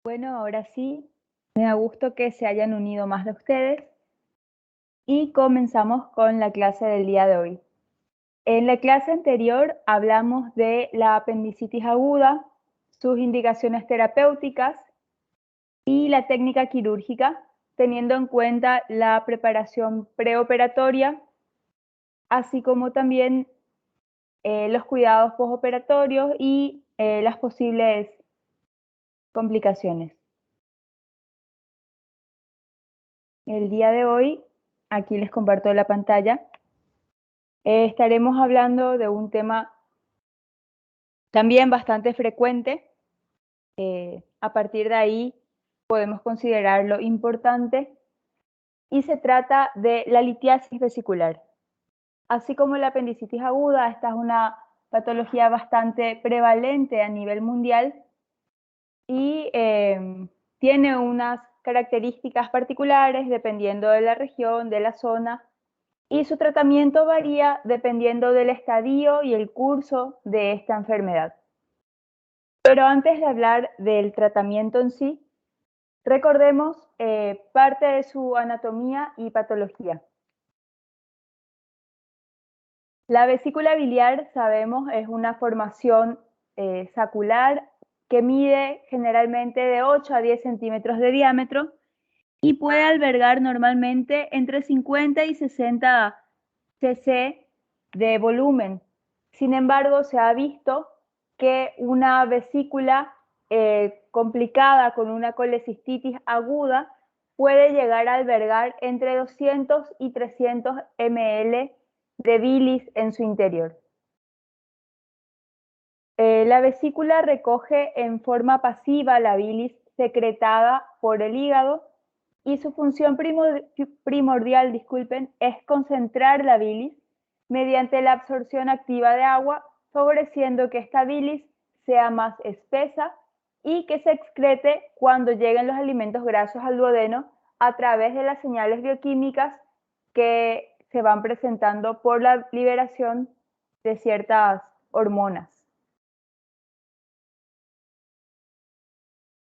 Bueno, ahora sí, me da gusto que se hayan unido más de ustedes y comenzamos con la clase del día de hoy. En la clase anterior hablamos de la apendicitis aguda, sus indicaciones terapéuticas y la técnica quirúrgica, teniendo en cuenta la preparación preoperatoria, así como también los cuidados postoperatorios y las posibles complicaciones. El día de hoy, aquí les comparto la pantalla, estaremos hablando de un tema también bastante frecuente. A partir de ahí podemos considerarlo importante y se trata de la litiasis vesicular. Así como la apendicitis aguda, esta es una patología bastante prevalente a nivel mundial y tiene unas características particulares dependiendo de la región, de la zona, y su tratamiento varía dependiendo del estadio y el curso de esta enfermedad. Pero antes de hablar del tratamiento en sí, recordemos parte de su anatomía y patología. La vesícula biliar, sabemos, es una formación sacular que mide generalmente de 8 a 10 centímetros de diámetro y puede albergar normalmente entre 50 y 60 cc de volumen. Sin embargo, se ha visto que una vesícula complicada con una colecistitis aguda puede llegar a albergar entre 200 y 300 ml de bilis en su interior. La vesícula recoge en forma pasiva la bilis secretada por el hígado y su función primordial, es concentrar la bilis mediante la absorción activa de agua, favoreciendo que esta bilis sea más espesa y que se excrete cuando lleguen los alimentos grasos al duodeno a través de las señales bioquímicas que se van presentando por la liberación de ciertas hormonas.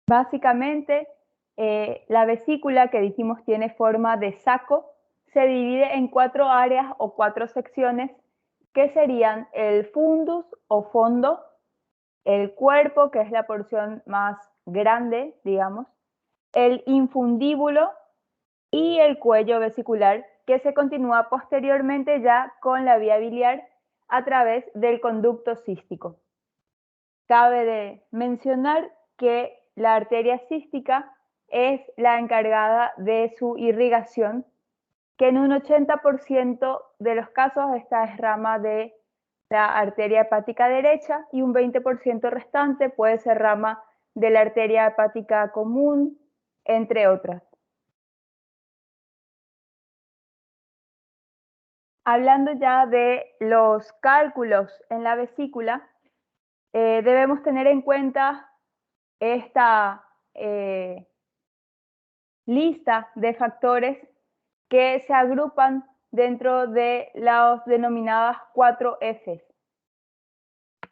Básicamente, la vesícula que dijimos tiene forma de saco, se divide en 4 áreas o 4 secciones que serían el fundus o fondo, el cuerpo, que es la porción más grande, digamos, el infundíbulo y el cuello vesicular, que se continúa posteriormente ya con la vía biliar a través del conducto cístico. Cabe de mencionar que la arteria cística es la encargada de su irrigación, que en un 80% de los casos esta es rama de la arteria hepática derecha y un 20% restante puede ser rama de la arteria hepática común, entre otras. Hablando ya de los cálculos en la vesícula, debemos tener en cuenta esta lista de factores que se agrupan dentro de las denominadas 4 Fs.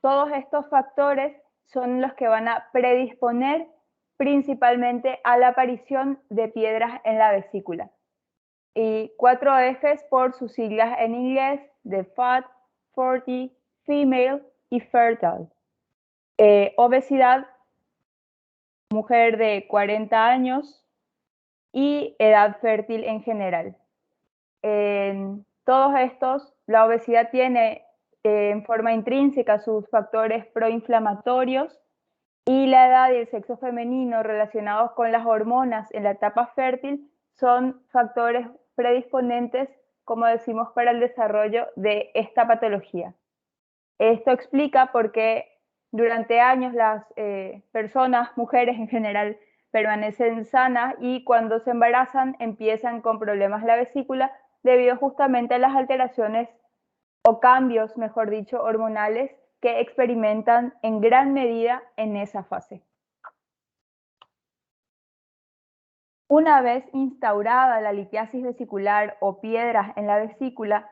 Todos estos factores son los que van a predisponer principalmente a la aparición de piedras en la vesícula. Y 4 Fs por sus siglas en inglés de Fat, Forty, Female y Fertile. Obesidad, mujer de 40 años y edad fértil en general. En todos estos, la obesidad tiene en forma intrínseca sus factores proinflamatorios y la edad y el sexo femenino relacionados con las hormonas en la etapa fértil son factores predisponentes, como decimos, para el desarrollo de esta patología. Esto explica por qué durante años las personas, mujeres en general, permanecen sanas y cuando se embarazan empiezan con problemas en la vesícula debido justamente a las alteraciones o cambios, mejor dicho, hormonales que experimentan en gran medida en esa fase. Una vez instaurada la litiasis vesicular o piedras en la vesícula,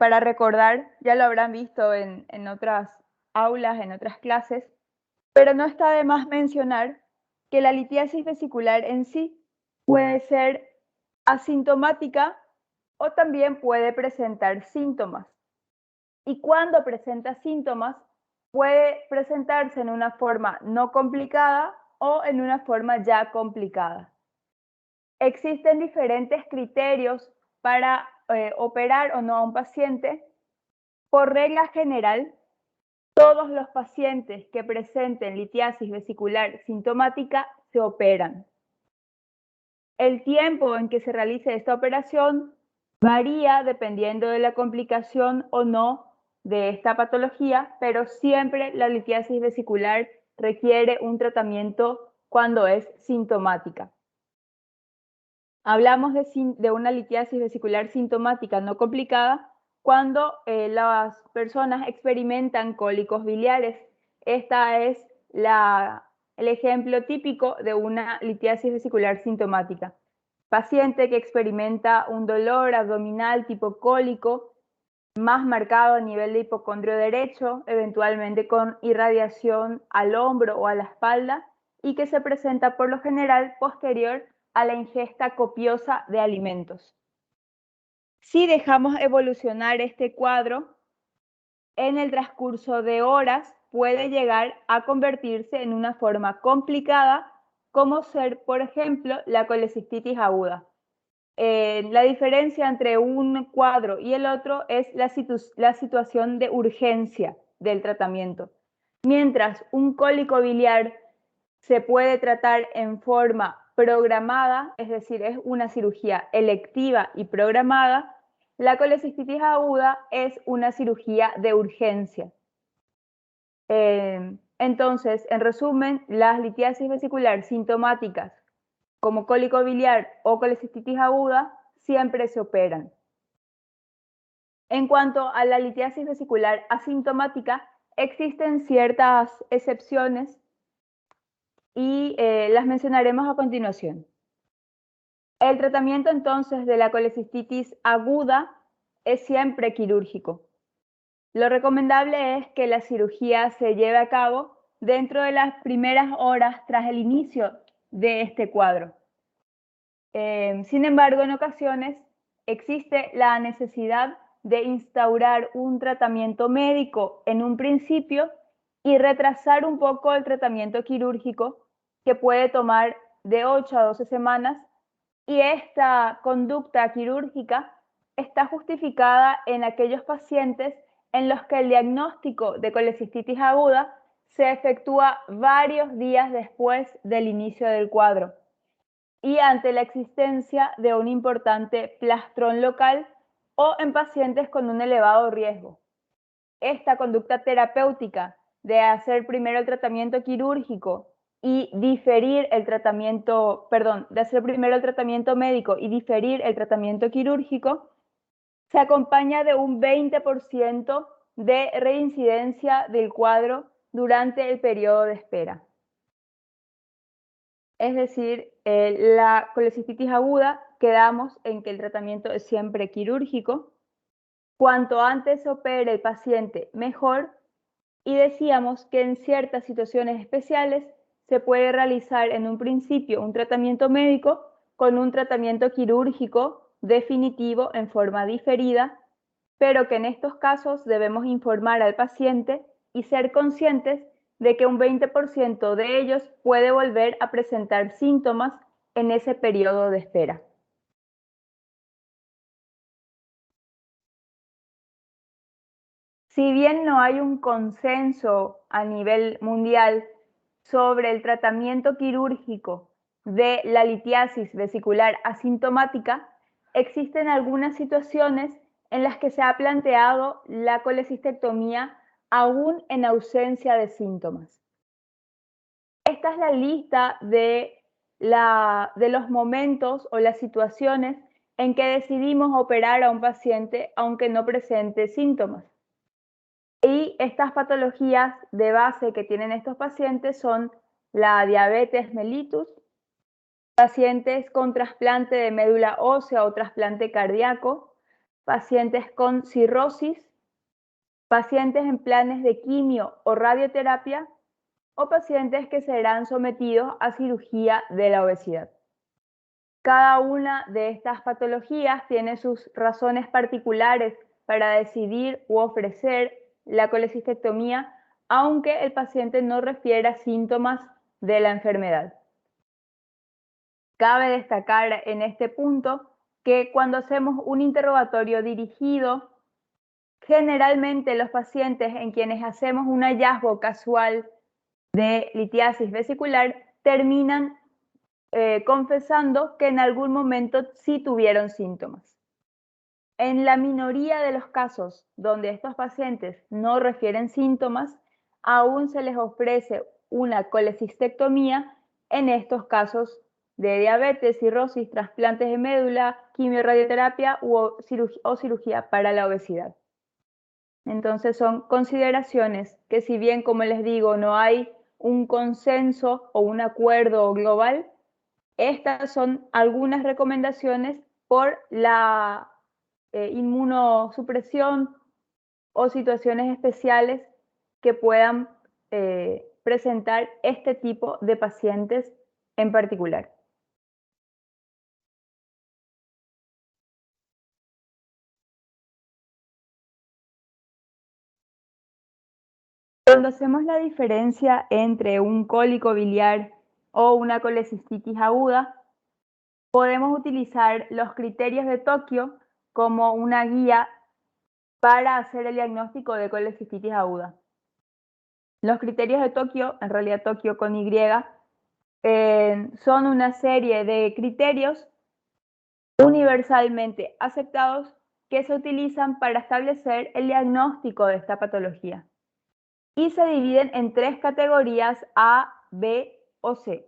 para recordar, ya lo habrán visto en otras aulas, en otras clases, pero no está de más mencionar que la litiasis vesicular en sí puede ser asintomática o también puede presentar síntomas. Y cuando presenta síntomas, puede presentarse en una forma no complicada o en una forma ya complicada. Existen diferentes criterios para operar o no a un paciente. Por regla general, todos los pacientes que presenten litiasis vesicular sintomática se operan. El tiempo en que se realice esta operación varía dependiendo de la complicación o no de esta patología, pero siempre la litiasis vesicular requiere un tratamiento cuando es sintomática. Hablamos de una litiasis vesicular sintomática no complicada cuando las personas experimentan cólicos biliares. Esta es el ejemplo típico de una litiasis vesicular sintomática. Paciente que experimenta un dolor abdominal tipo cólico, más marcado a nivel de hipocondrio derecho, eventualmente con irradiación al hombro o a la espalda, y que se presenta por lo general posterior a la ingesta copiosa de alimentos. Si dejamos evolucionar este cuadro, en el transcurso de horas puede llegar a convertirse en una forma complicada, como ser, por ejemplo, la colecistitis aguda. La diferencia entre un cuadro y el otro es la situación de urgencia del tratamiento. Mientras un cólico biliar se puede tratar en forma programada, es decir, es una cirugía electiva y programada, la colecistitis aguda es una cirugía de urgencia. Entonces, en resumen, las litiasis vesicular sintomáticas como cólico biliar o colecistitis aguda siempre se operan. En cuanto a la litiasis vesicular asintomática, existen ciertas excepciones y las mencionaremos a continuación. El tratamiento entonces de la colecistitis aguda es siempre quirúrgico. Lo recomendable es que la cirugía se lleve a cabo dentro de las primeras horas tras el inicio de este cuadro. Sin embargo, en ocasiones existe la necesidad de instaurar un tratamiento médico en un principio y retrasar un poco el tratamiento quirúrgico, que puede tomar de 8 a 12 semanas, y esta conducta quirúrgica está justificada en aquellos pacientes en los que el diagnóstico de colecistitis aguda se efectúa varios días después del inicio del cuadro y ante la existencia de un importante plastrón local o en pacientes con un elevado riesgo. Esta conducta terapéutica de hacer primero el tratamiento quirúrgico y diferir el tratamiento, de hacer primero el tratamiento médico y diferir el tratamiento quirúrgico, se acompaña de un 20% de reincidencia del cuadro durante el periodo de espera. Es decir, la colecistitis aguda, quedamos en que el tratamiento es siempre quirúrgico. Cuanto antes se opere el paciente, mejor. Y decíamos que en ciertas situaciones especiales se puede realizar en un principio un tratamiento médico con un tratamiento quirúrgico definitivo en forma diferida, pero que en estos casos debemos informar al paciente y ser conscientes de que un 20% de ellos puede volver a presentar síntomas en ese periodo de espera. Si bien no hay un consenso a nivel mundial sobre el tratamiento quirúrgico de la litiasis vesicular asintomática, existen algunas situaciones en las que se ha planteado la colecistectomía aún en ausencia de síntomas. Esta es la lista de los momentos o las situaciones en que decidimos operar a un paciente aunque no presente síntomas. Y estas patologías de base que tienen estos pacientes son la diabetes mellitus, pacientes con trasplante de médula ósea o trasplante cardíaco, pacientes con cirrosis, pacientes en planes de quimio o radioterapia o pacientes que serán sometidos a cirugía de la obesidad. Cada una de estas patologías tiene sus razones particulares para decidir u ofrecer la colecistectomía, aunque el paciente no refiera síntomas de la enfermedad. Cabe destacar en este punto que cuando hacemos un interrogatorio dirigido, generalmente los pacientes en quienes hacemos un hallazgo casual de litiasis vesicular terminan confesando que en algún momento sí tuvieron síntomas. En la minoría de los casos donde estos pacientes no refieren síntomas, aún se les ofrece una colecistectomía en estos casos de diabetes, cirrosis, trasplantes de médula, quimioradioterapia o cirugía para la obesidad. Entonces son consideraciones que, si bien, como les digo, no hay un consenso o un acuerdo global, estas son algunas recomendaciones por la inmunosupresión o situaciones especiales que puedan presentar este tipo de pacientes en particular. Cuando hacemos la diferencia entre un cólico biliar o una colecistitis aguda, podemos utilizar los criterios de Tokio como una guía para hacer el diagnóstico de colecistitis aguda. Los criterios de Tokio, en realidad Tokio con Y, son una serie de criterios universalmente aceptados que se utilizan para establecer el diagnóstico de esta patología. Y se dividen en tres categorías: A, B o C.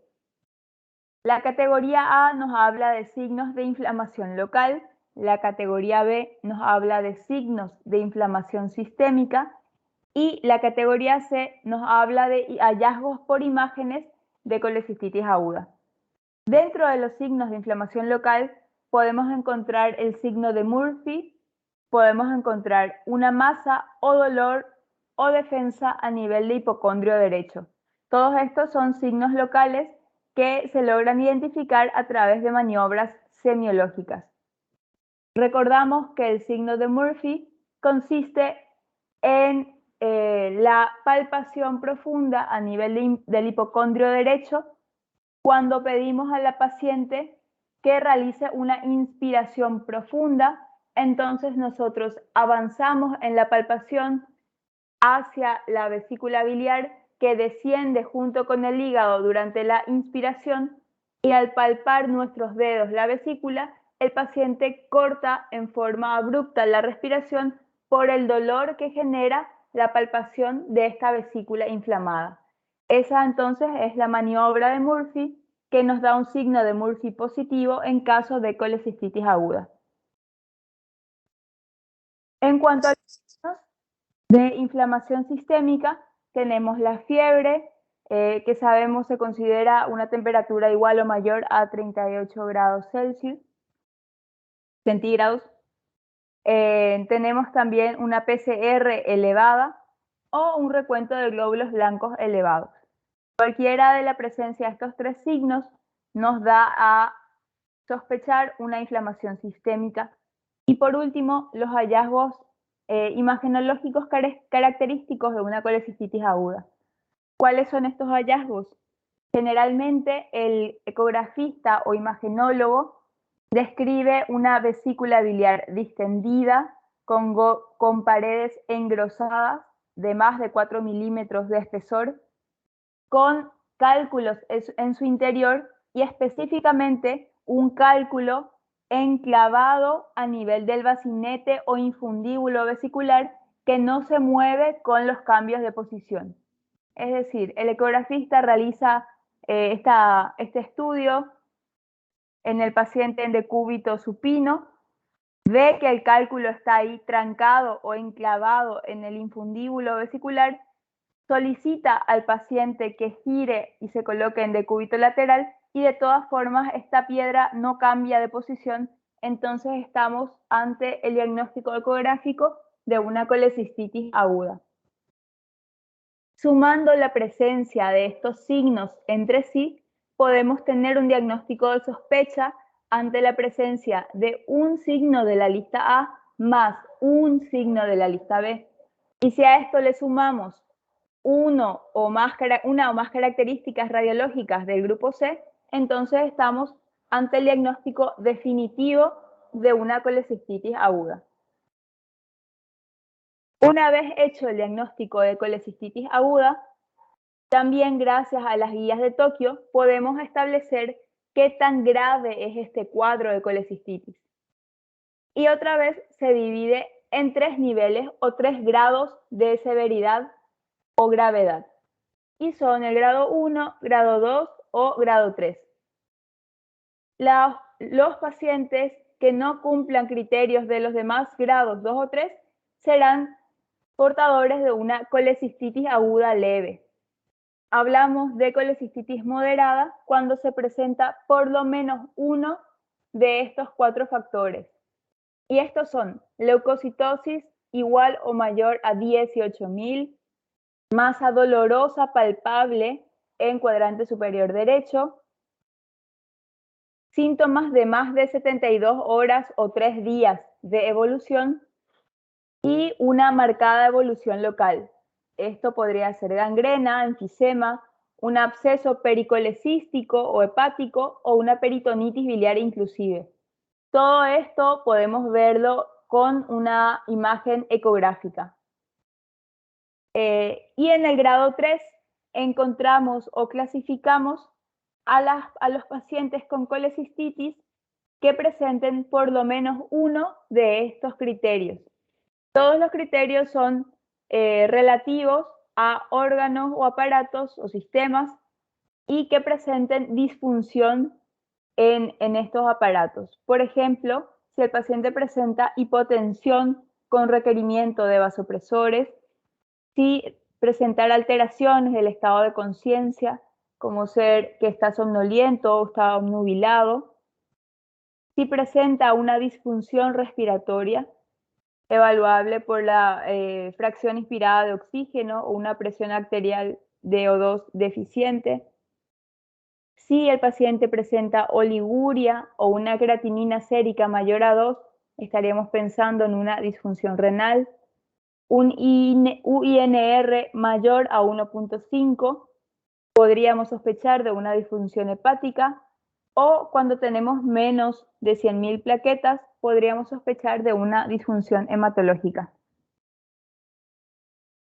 La categoría A nos habla de signos de inflamación local, la categoría B nos habla de signos de inflamación sistémica y la categoría C nos habla de hallazgos por imágenes de colecistitis aguda. Dentro de los signos de inflamación local podemos encontrar el signo de Murphy, podemos encontrar una masa o dolor o defensa a nivel de hipocondrio derecho. Todos estos son signos locales que se logran identificar a través de maniobras semiológicas. Recordamos que el signo de Murphy consiste en la palpación profunda a nivel del hipocondrio derecho cuando pedimos a la paciente que realice una inspiración profunda. Entonces nosotros avanzamos en la palpación hacia la vesícula biliar, que desciende junto con el hígado durante la inspiración, y al palpar nuestros dedos la vesícula, el paciente corta en forma abrupta la respiración por el dolor que genera la palpación de esta vesícula inflamada. Esa entonces es la maniobra de Murphy, que nos da un signo de Murphy positivo en caso de colecistitis aguda. En cuanto a los signos de inflamación sistémica, tenemos la fiebre, que sabemos se considera una temperatura igual o mayor a 38 grados centígrados. Tenemos también una PCR elevada o un recuento de glóbulos blancos elevados. Cualquiera de la presencia de estos tres signos nos da a sospechar una inflamación sistémica. Y por último, los hallazgos imagenológicos característicos de una colecistitis aguda. ¿Cuáles son estos hallazgos? Generalmente el ecografista o imagenólogo describe una vesícula biliar distendida con paredes engrosadas de más de 4 milímetros de espesor, con cálculos en su interior y específicamente un cálculo enclavado a nivel del bacinete o infundíbulo vesicular que no se mueve con los cambios de posición. Es decir, el ecografista realiza este estudio en el paciente en decúbito supino, ve que el cálculo está ahí trancado o enclavado en el infundíbulo vesicular, solicita al paciente que gire y se coloque en decúbito lateral, y de todas formas esta piedra no cambia de posición. Entonces estamos ante el diagnóstico ecográfico de una colecistitis aguda. Sumando la presencia de estos signos entre sí, podemos tener un diagnóstico de sospecha ante la presencia de un signo de la lista A más un signo de la lista B. Y si a esto le sumamos una o más características radiológicas del grupo C, entonces estamos ante el diagnóstico definitivo de una colecistitis aguda. Una vez hecho el diagnóstico de colecistitis aguda, también gracias a las guías de Tokio podemos establecer qué tan grave es este cuadro de colecistitis. Y otra vez se divide en 3 niveles o 3 grados de severidad o gravedad. Y son el grado 1, grado 2 o grado 3. Los pacientes que no cumplan criterios de los demás grados 2 o 3 serán portadores de una colecistitis aguda leve. Hablamos de colecistitis moderada cuando se presenta por lo menos uno de estos 4 factores. Y estos son leucocitosis igual o mayor a 18.000, masa dolorosa palpable en cuadrante superior derecho, síntomas de más de 72 horas o 3 días de evolución y una marcada evolución local. Esto podría ser gangrena, enfisema, un absceso pericolecístico o hepático o una peritonitis biliar inclusive. Todo esto podemos verlo con una imagen ecográfica. Y en el grado 3 encontramos o clasificamos a los pacientes con colecistitis que presenten por lo menos uno de estos criterios. Todos los criterios son relativos a órganos o aparatos o sistemas y que presenten disfunción en estos aparatos. Por ejemplo, si el paciente presenta hipotensión con requerimiento de vasopresores, si presentar alteraciones del estado de conciencia, como ser que está somnoliento o está obnubilado, si presenta una disfunción respiratoria, evaluable por la fracción inspirada de oxígeno o una presión arterial de O2 deficiente. Si el paciente presenta oliguria o una creatinina sérica mayor a 2, estaríamos pensando en una disfunción renal. Un UINR mayor a 1.5, podríamos sospechar de una disfunción hepática, o cuando tenemos menos de 100.000 plaquetas, podríamos sospechar de una disfunción hematológica.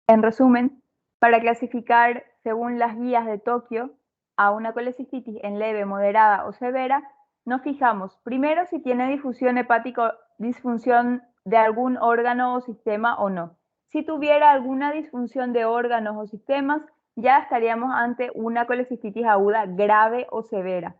En resumen, para clasificar según las guías de Tokio a una colecistitis en leve, moderada o severa, nos fijamos primero si tiene difusión hepática, disfunción de algún órgano o sistema o no. Si tuviera alguna disfunción de órganos o sistemas, ya estaríamos ante una colecistitis aguda grave o severa.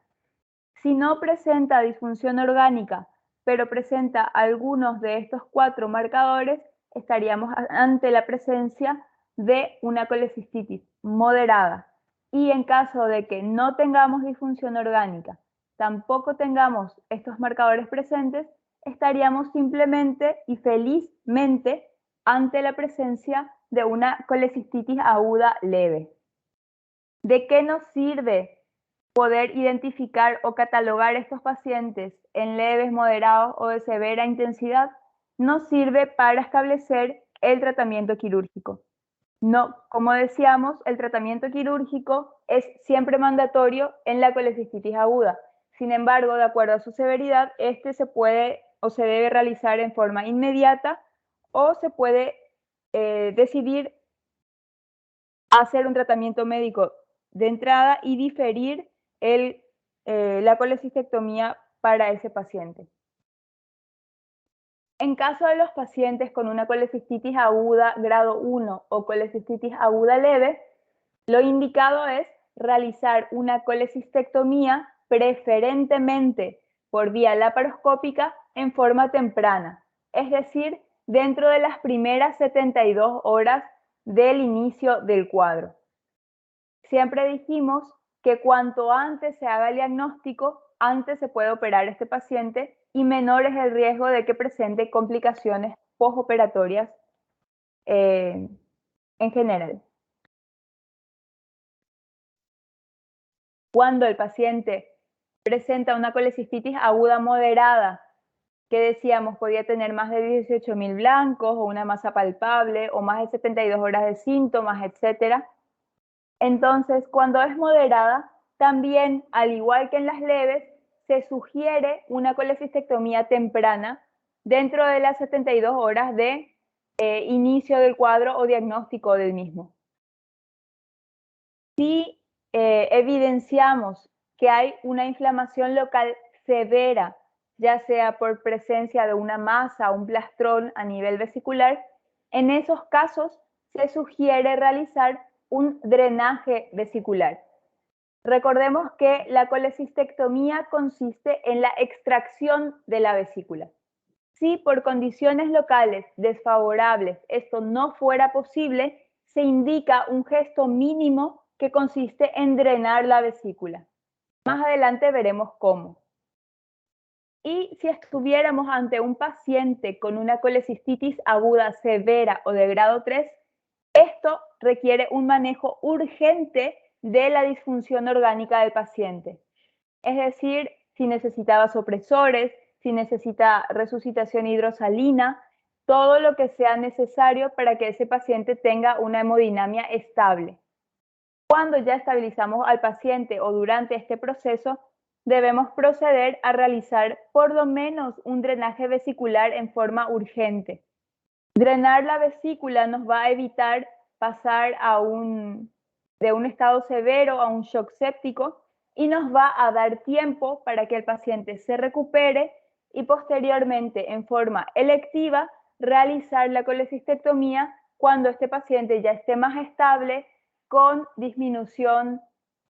Si no presenta disfunción orgánica, pero presenta algunos de estos 4 marcadores, estaríamos ante la presencia de una colecistitis moderada. Y en caso de que no tengamos disfunción orgánica, tampoco tengamos estos marcadores presentes, estaríamos simplemente y felizmente ante la presencia de una colecistitis aguda leve. ¿De qué nos sirve poder identificar o catalogar estos pacientes en leves, moderados o de severa intensidad? Nos sirve para establecer el tratamiento quirúrgico. No, como decíamos, el tratamiento quirúrgico es siempre mandatorio en la colecistitis aguda. Sin embargo, de acuerdo a su severidad, este se puede o se debe realizar en forma inmediata o se puede decidir hacer un tratamiento médico de entrada y diferir la colecistectomía para ese paciente. En caso de los pacientes con una colecistitis aguda grado 1 o colecistitis aguda leve, lo indicado es realizar una colecistectomía preferentemente por vía laparoscópica en forma temprana, es decir, dentro de las primeras 72 horas del inicio del cuadro. Siempre dijimos que cuanto antes se haga el diagnóstico, antes se puede operar este paciente y menor es el riesgo de que presente complicaciones postoperatorias en general. Cuando el paciente presenta una colecistitis aguda moderada, que decíamos podía tener más de 18.000 blancos o una masa palpable o más de 72 horas de síntomas, etc. Entonces, cuando es moderada, también, al igual que en las leves, se sugiere una colecistectomía temprana dentro de las 72 horas de inicio del cuadro o diagnóstico del mismo. Si evidenciamos que hay una inflamación local severa, ya sea por presencia de una masa o un plastrón a nivel vesicular, en esos casos se sugiere realizar un drenaje vesicular. Recordemos que la colecistectomía consiste en la extracción de la vesícula. Si por condiciones locales desfavorables esto no fuera posible, se indica un gesto mínimo que consiste en drenar la vesícula. Más adelante veremos cómo. Y si estuviéramos ante un paciente con una colecistitis aguda severa o de grado 3, esto requiere un manejo urgente de la disfunción orgánica del paciente. Es decir, si necesita vasopresores, si necesita resucitación hidrosalina, todo lo que sea necesario para que ese paciente tenga una hemodinamia estable. Cuando ya estabilizamos al paciente o durante este proceso, debemos proceder a realizar por lo menos un drenaje vesicular en forma urgente. Drenar la vesícula nos va a evitar pasar de un estado severo a un shock séptico y nos va a dar tiempo para que el paciente se recupere y posteriormente, en forma electiva, realizar la colecistectomía cuando este paciente ya esté más estable con disminución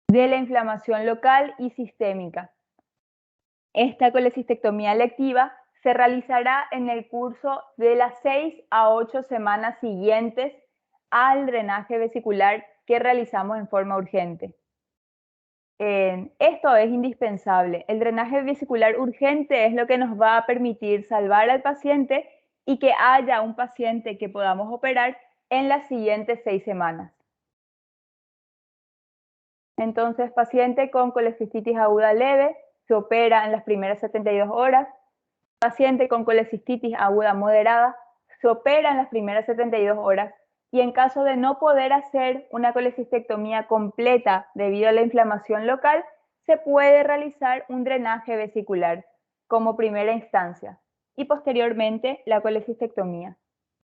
de la inflamación local y sistémica. Esta colecistectomía electiva se realizará en el curso de las 6 a 8 semanas siguientes al drenaje vesicular que realizamos en forma urgente. Esto es indispensable. El drenaje vesicular urgente es lo que nos va a permitir salvar al paciente y que haya un paciente que podamos operar en las siguientes 6 semanas. Entonces, paciente con colecistitis aguda leve se opera en las primeras 72 horas. Paciente con colecistitis aguda moderada se opera en las primeras 72 horas y en caso de no poder hacer una colecistectomía completa debido a la inflamación local, se puede realizar un drenaje vesicular como primera instancia y posteriormente la colecistectomía.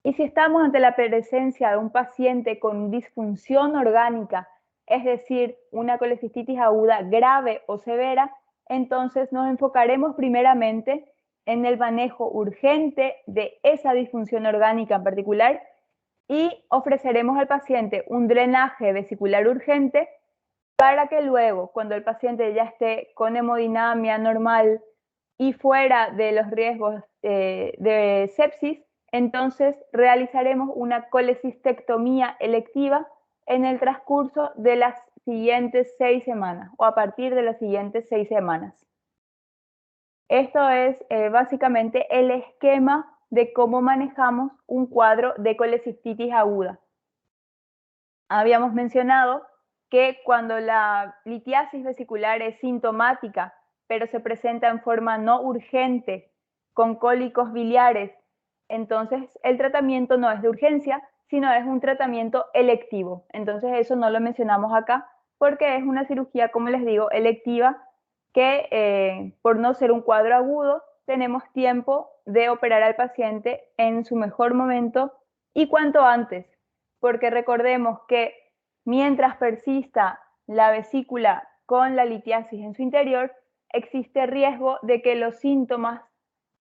Y si estamos ante la presencia de un paciente con disfunción orgánica, es decir, una colecistitis aguda grave o severa, entonces nos enfocaremos primeramente en el manejo urgente de esa disfunción orgánica en particular y ofreceremos al paciente un drenaje vesicular urgente para que luego, cuando el paciente ya esté con hemodinamia normal y fuera de los riesgos de sepsis, entonces realizaremos una colecistectomía electiva en el transcurso de las siguientes 6 semanas o a partir de las siguientes 6 semanas. Esto es básicamente el esquema de cómo manejamos un cuadro de colecistitis aguda. Habíamos mencionado que cuando la litiasis vesicular es sintomática, pero se presenta en forma no urgente, con cólicos biliares, entonces el tratamiento no es de urgencia, sino es un tratamiento electivo. Entonces eso no lo mencionamos acá porque es una cirugía, como les digo, electiva, que por no ser un cuadro agudo, tenemos tiempo de operar al paciente en su mejor momento y cuanto antes, porque recordemos que mientras persista la vesícula con la litiasis en su interior, existe riesgo de que los síntomas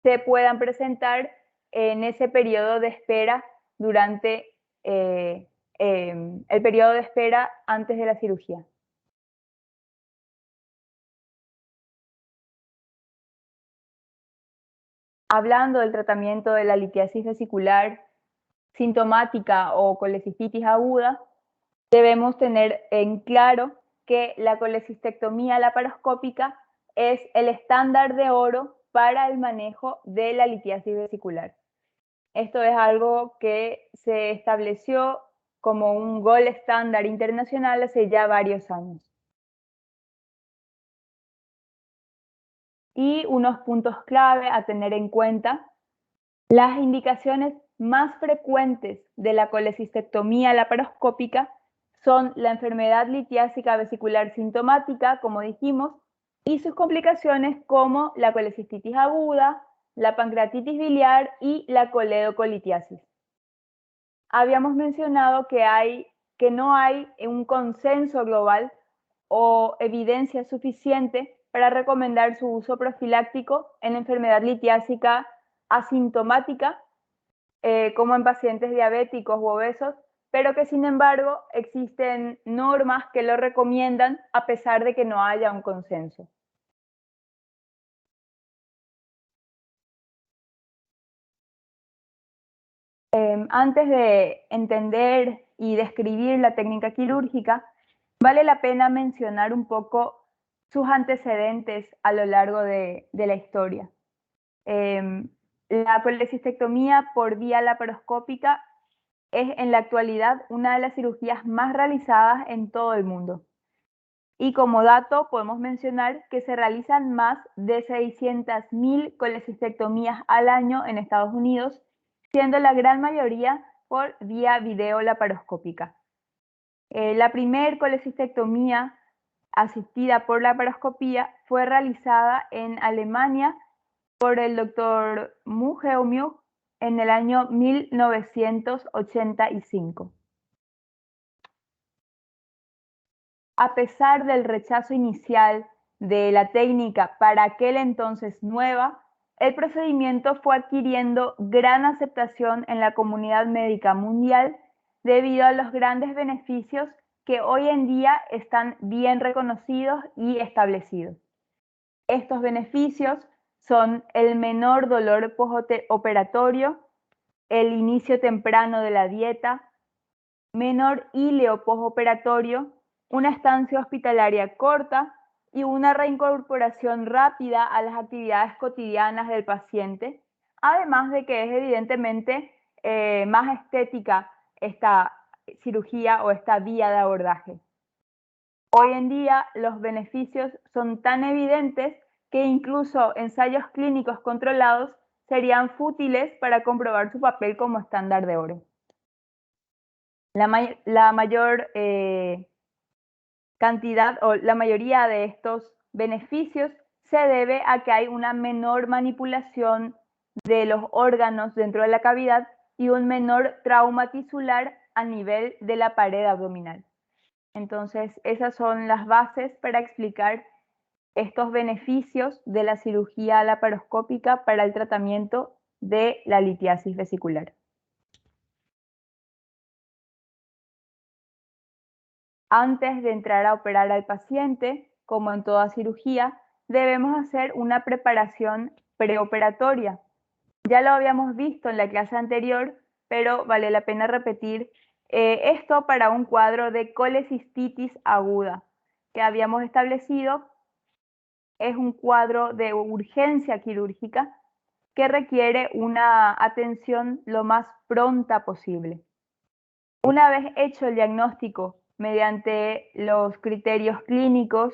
se puedan presentar en ese periodo de espera durante el periodo de espera antes de la cirugía. Hablando del tratamiento de la litiasis vesicular sintomática o colecistitis aguda, debemos tener en claro que la colecistectomía laparoscópica es el estándar de oro para el manejo de la litiasis vesicular. Esto es algo que se estableció como un gold estándar internacional hace ya varios años. Y unos puntos clave a tener en cuenta: las indicaciones más frecuentes de la colecistectomía laparoscópica son la enfermedad litiásica vesicular sintomática, como dijimos, y sus complicaciones como la colecistitis aguda, la pancreatitis biliar y la coledocolitiasis. Habíamos mencionado que no hay un consenso global o evidencia suficiente para recomendar su uso profiláctico en enfermedad litiásica asintomática, como en pacientes diabéticos u obesos, pero que sin embargo existen normas que lo recomiendan a pesar de que no haya un consenso. Antes de entender y describir la técnica quirúrgica, vale la pena mencionar un poco sus antecedentes a lo largo de la historia. La colecistectomía por vía laparoscópica es en la actualidad una de las cirugías más realizadas en todo el mundo. Y como dato podemos mencionar que se realizan más de 600.000 colecistectomías al año en Estados Unidos, siendo la gran mayoría por vía videolaparoscópica. La primer colecistectomía asistida por laparoscopía fue realizada en Alemania por el doctor Mugeumyuk en el año 1985. A pesar del rechazo inicial de la técnica para aquel entonces nueva, el procedimiento fue adquiriendo gran aceptación en la comunidad médica mundial debido a los grandes beneficios que hoy en día están bien reconocidos y establecidos. Estos beneficios son el menor dolor postoperatorio, el inicio temprano de la dieta, menor íleo postoperatorio, una estancia hospitalaria corta y una reincorporación rápida a las actividades cotidianas del paciente, además de que es evidentemente más estética esta cirugía o esta vía de abordaje. Hoy en día los beneficios son tan evidentes que incluso ensayos clínicos controlados serían fútiles para comprobar su papel como estándar de oro. La mayor cantidad o la mayoría de estos beneficios se debe a que hay una menor manipulación de los órganos dentro de la cavidad y un menor trauma tisular a nivel de la pared abdominal. Entonces, esas son las bases para explicar estos beneficios de la cirugía laparoscópica para el tratamiento de la litiasis vesicular. Antes de entrar a operar al paciente, como en toda cirugía, debemos hacer una preparación preoperatoria. Ya lo habíamos visto en la clase anterior, pero vale la pena repetir esto para un cuadro de colecistitis aguda que habíamos establecido. Es un cuadro de urgencia quirúrgica que requiere una atención lo más pronta posible. Una vez hecho el diagnóstico mediante los criterios clínicos,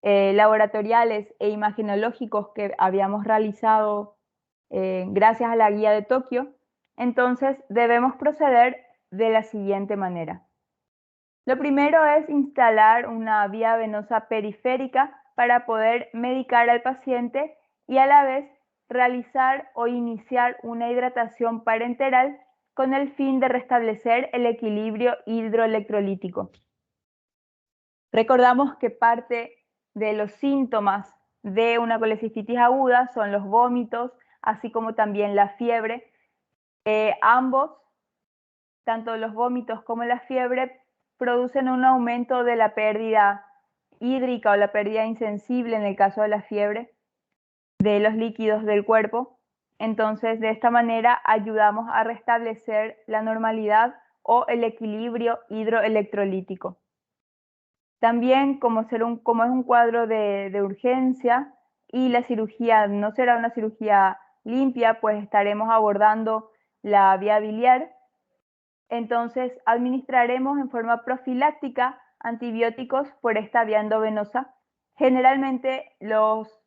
laboratoriales e imagenológicos que habíamos realizado gracias a la guía de Tokio, entonces debemos proceder de la siguiente manera. Lo primero es instalar una vía venosa periférica para poder medicar al paciente y a la vez realizar o iniciar una hidratación parenteral con el fin de restablecer el equilibrio hidroelectrolítico. Recordamos que parte de los síntomas de una colecistitis aguda son los vómitos, así como también la fiebre. Ambos, tanto los vómitos como la fiebre, producen un aumento de la pérdida hídrica o la pérdida insensible en el caso de la fiebre de los líquidos del cuerpo. Entonces, de esta manera ayudamos a restablecer la normalidad o el equilibrio hidroelectrolítico. También, como es un cuadro de urgencia y la cirugía no será una cirugía limpia, pues estaremos abordando la vía biliar. Entonces, administraremos en forma profiláctica antibióticos por esta vía endovenosa. Generalmente los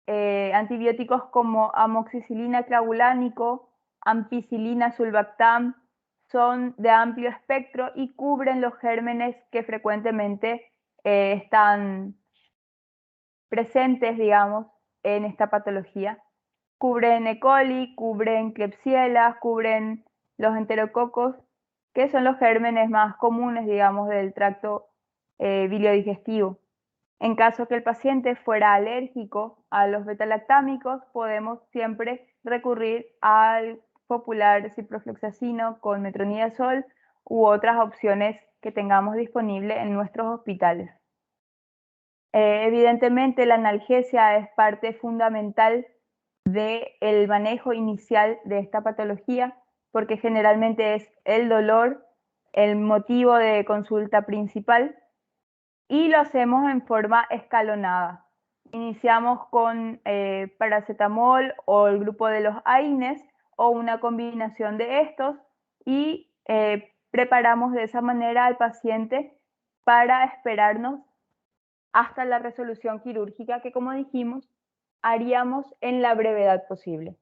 antibióticos como amoxicilina clavulánico, ampicilina sulbactam, son de amplio espectro y cubren los gérmenes que frecuentemente están presentes, digamos, en esta patología. Cubren E. coli, cubren Klebsiella, cubren los enterococos, que son los gérmenes más comunes, digamos, del tracto biliodigestivo. En caso que el paciente fuera alérgico a los betalactámicos, podemos siempre recurrir al popular ciprofloxacino con metronidazol u otras opciones que tengamos disponibles en nuestros hospitales. Evidentemente, la analgesia es parte fundamental del manejo inicial de esta patología, porque generalmente es el dolor el motivo de consulta principal y lo hacemos en forma escalonada. Iniciamos con paracetamol o el grupo de los AINES o una combinación de estos y preparamos de esa manera al paciente para esperarnos hasta la resolución quirúrgica que, como dijimos, haríamos en la brevedad posible.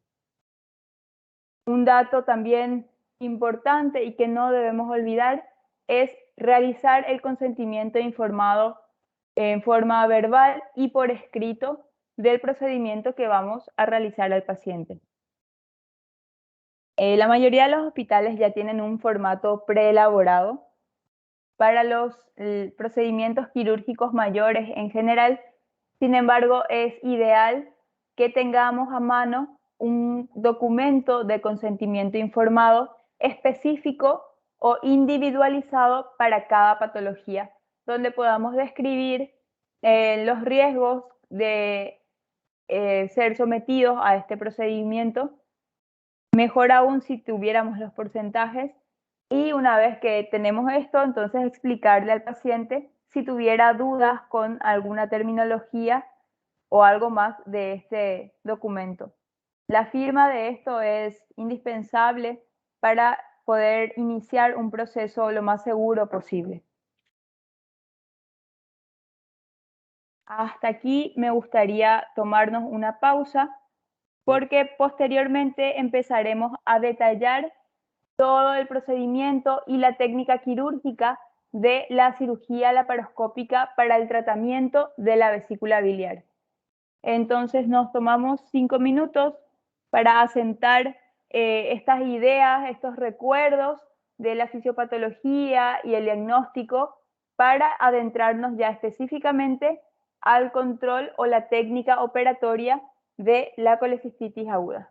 Un dato también importante y que no debemos olvidar es realizar el consentimiento informado en forma verbal y por escrito del procedimiento que vamos a realizar al paciente. La mayoría de los hospitales ya tienen un formato preelaborado. Para los procedimientos quirúrgicos mayores en general, sin embargo, es ideal que tengamos a mano un documento de consentimiento informado específico o individualizado para cada patología, donde podamos describir los riesgos de ser sometidos a este procedimiento. Mejor aún si tuviéramos los porcentajes y una vez que tenemos esto, entonces explicarle al paciente si tuviera dudas con alguna terminología o algo más de este documento. La firma de esto es indispensable para poder iniciar un proceso lo más seguro posible. Hasta aquí me gustaría tomarnos una pausa porque posteriormente empezaremos a detallar todo el procedimiento y la técnica quirúrgica de la cirugía laparoscópica para el tratamiento de la vesícula biliar. Entonces nos tomamos 5 minutos para asentar estas ideas, estos recuerdos de la fisiopatología y el diagnóstico para adentrarnos ya específicamente al control o la técnica operatoria de la colecistitis aguda.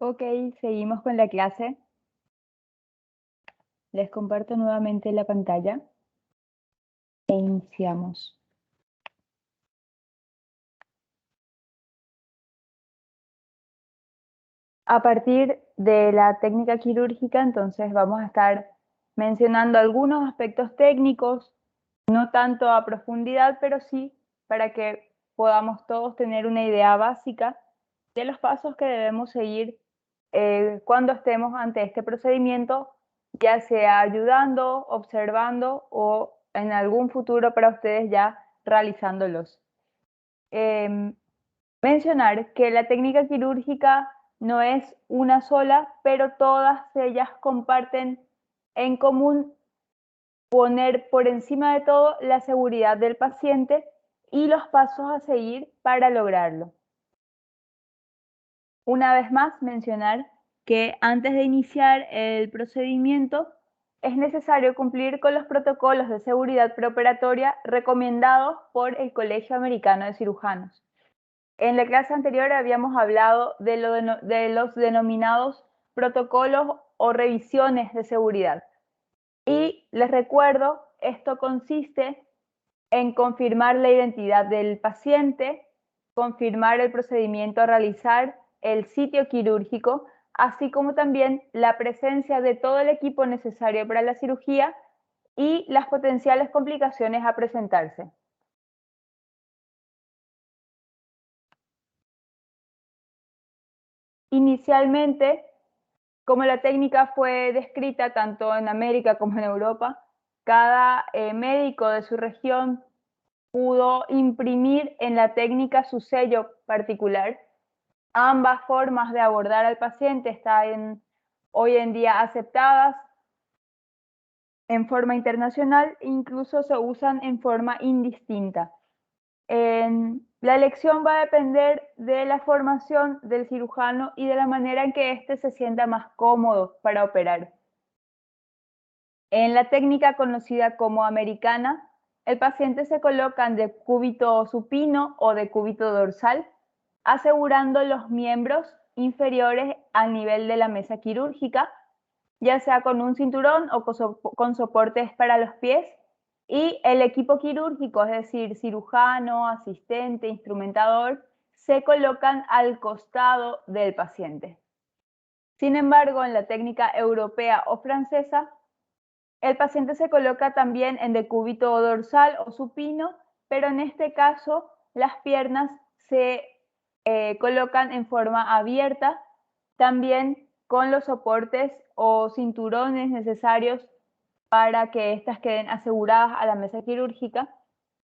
Ok, seguimos con la clase. Les comparto nuevamente la pantalla e iniciamos. A partir de la técnica quirúrgica, entonces vamos a estar mencionando algunos aspectos técnicos, no tanto a profundidad, pero sí para que podamos todos tener una idea básica de los pasos que debemos seguir cuando estemos ante este procedimiento, ya sea ayudando, observando o en algún futuro para ustedes ya realizándolos. Mencionar que la técnica quirúrgica no es una sola, pero todas ellas comparten en común poner por encima de todo la seguridad del paciente y los pasos a seguir para lograrlo. Una vez más, mencionar que antes de iniciar el procedimiento es necesario cumplir con los protocolos de seguridad preoperatoria recomendados por el Colegio Americano de Cirujanos. En la clase anterior habíamos hablado de los denominados protocolos o revisiones de seguridad. Y les recuerdo, esto consiste en confirmar la identidad del paciente, confirmar el procedimiento a realizar, el sitio quirúrgico, así como también la presencia de todo el equipo necesario para la cirugía y las potenciales complicaciones a presentarse. Inicialmente, como la técnica fue descrita tanto en América como en Europa, cada médico de su región pudo imprimir en la técnica su sello particular. Ambas formas de abordar al paciente están hoy en día aceptadas en forma internacional e incluso se usan en forma indistinta. La elección va a depender de la formación del cirujano y de la manera en que éste se sienta más cómodo para operar. En la técnica conocida como americana, el paciente se coloca en decúbito supino o decúbito dorsal, asegurando los miembros inferiores al nivel de la mesa quirúrgica, ya sea con un cinturón o con soportes para los pies, y el equipo quirúrgico, es decir, cirujano, asistente, instrumentador, se colocan al costado del paciente. Sin embargo, en la técnica europea o francesa, el paciente se coloca también en decúbito dorsal o supino, pero en este caso las piernas se colocan en forma abierta, también con los soportes o cinturones necesarios para que éstas queden aseguradas a la mesa quirúrgica.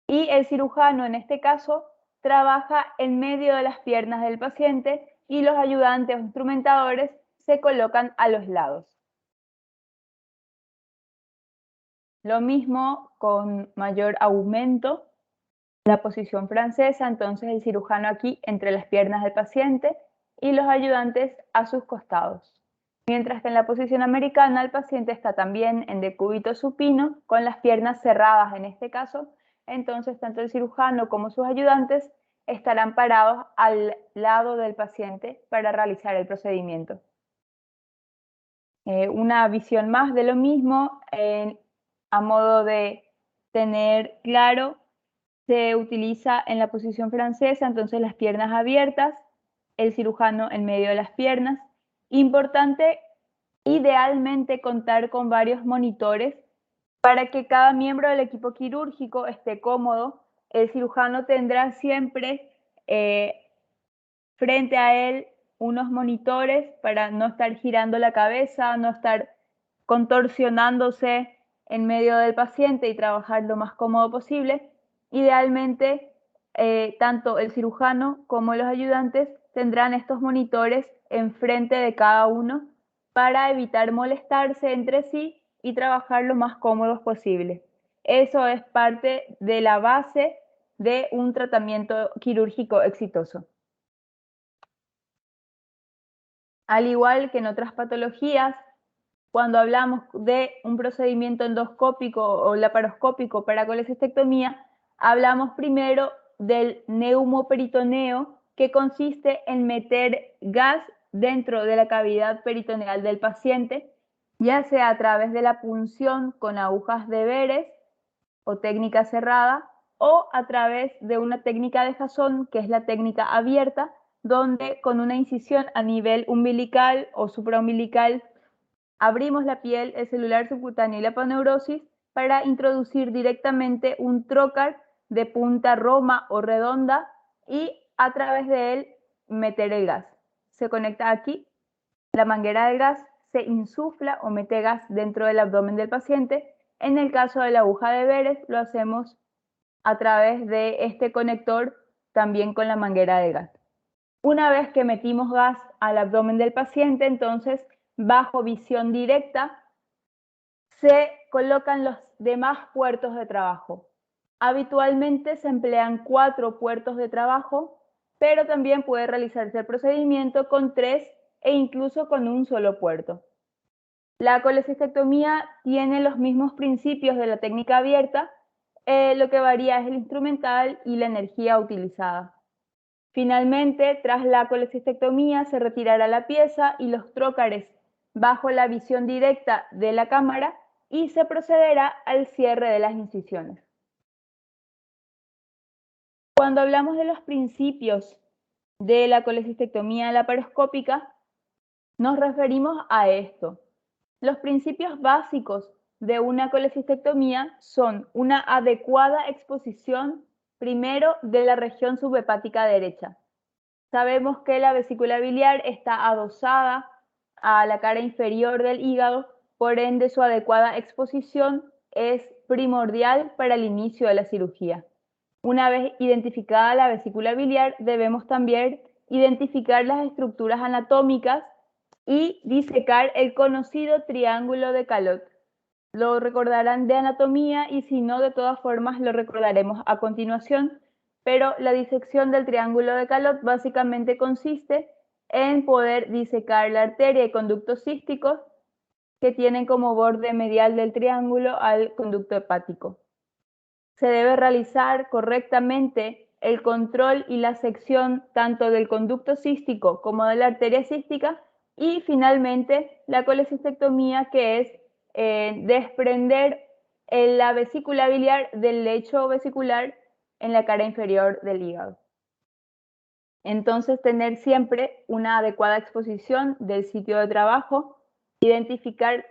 Y el cirujano en este caso trabaja en medio de las piernas del paciente y los ayudantes o instrumentadores se colocan a los lados. Lo mismo con mayor aumento, la posición francesa, entonces el cirujano aquí entre las piernas del paciente y los ayudantes a sus costados. Mientras que en la posición americana el paciente está también en decúbito supino con las piernas cerradas en este caso, entonces tanto el cirujano como sus ayudantes estarán parados al lado del paciente para realizar el procedimiento. Una visión más de lo mismo a modo de tener claro, se utiliza en la posición francesa, entonces las piernas abiertas, el cirujano en medio de las piernas. Importante, idealmente, contar con varios monitores para que cada miembro del equipo quirúrgico esté cómodo. El cirujano tendrá siempre frente a él unos monitores para no estar girando la cabeza, no estar contorsionándose en medio del paciente y trabajar lo más cómodo posible. Idealmente, tanto el cirujano como los ayudantes tendrán estos monitores enfrente de cada uno para evitar molestarse entre sí y trabajar lo más cómodos posible. Eso es parte de la base de un tratamiento quirúrgico exitoso. Al igual que en otras patologías, cuando hablamos de un procedimiento endoscópico o laparoscópico para colecistectomía, hablamos primero del neumoperitoneo, que consiste en meter gas dentro de la cavidad peritoneal del paciente, ya sea a través de la punción con agujas de Veres o técnica cerrada, o a través de una técnica de Jason, que es la técnica abierta, donde con una incisión a nivel umbilical o supraumbilical abrimos la piel, el celular subcutáneo y la aponeurosis para introducir directamente un trocar de punta roma o redonda y a través de él meter el gas. Se conecta aquí, la manguera del gas se insufla o mete gas dentro del abdomen del paciente. En el caso de la aguja de Veres lo hacemos a través de este conector también con la manguera de gas. Una vez que metimos gas al abdomen del paciente, entonces bajo visión directa se colocan los demás puertos de trabajo. Habitualmente se emplean 4 puertos de trabajo, pero también puede realizarse el procedimiento con 3 e incluso con un solo puerto. La colecistectomía tiene los mismos principios de la técnica abierta, lo que varía es el instrumental y la energía utilizada. Finalmente, tras la colecistectomía se retirará la pieza y los trócares bajo la visión directa de la cámara y se procederá al cierre de las incisiones. Cuando hablamos de los principios de la colecistectomía laparoscópica, nos referimos a esto. Los principios básicos de una colecistectomía son una adecuada exposición, primero, de la región subhepática derecha. Sabemos que la vesícula biliar está adosada a la cara inferior del hígado, por ende su adecuada exposición es primordial para el inicio de la cirugía. Una vez identificada la vesícula biliar, debemos también identificar las estructuras anatómicas y disecar el conocido triángulo de Calot. Lo recordarán de anatomía y si no, de todas formas lo recordaremos a continuación, pero la disección del triángulo de Calot básicamente consiste en poder disecar la arteria y conductos císticos que tienen como borde medial del triángulo al conducto hepático. Se debe realizar correctamente el control y la sección tanto del conducto cístico como de la arteria cística y finalmente la colecistectomía, que es desprender la vesícula biliar del lecho vesicular en la cara inferior del hígado. Entonces, tener siempre una adecuada exposición del sitio de trabajo, identificar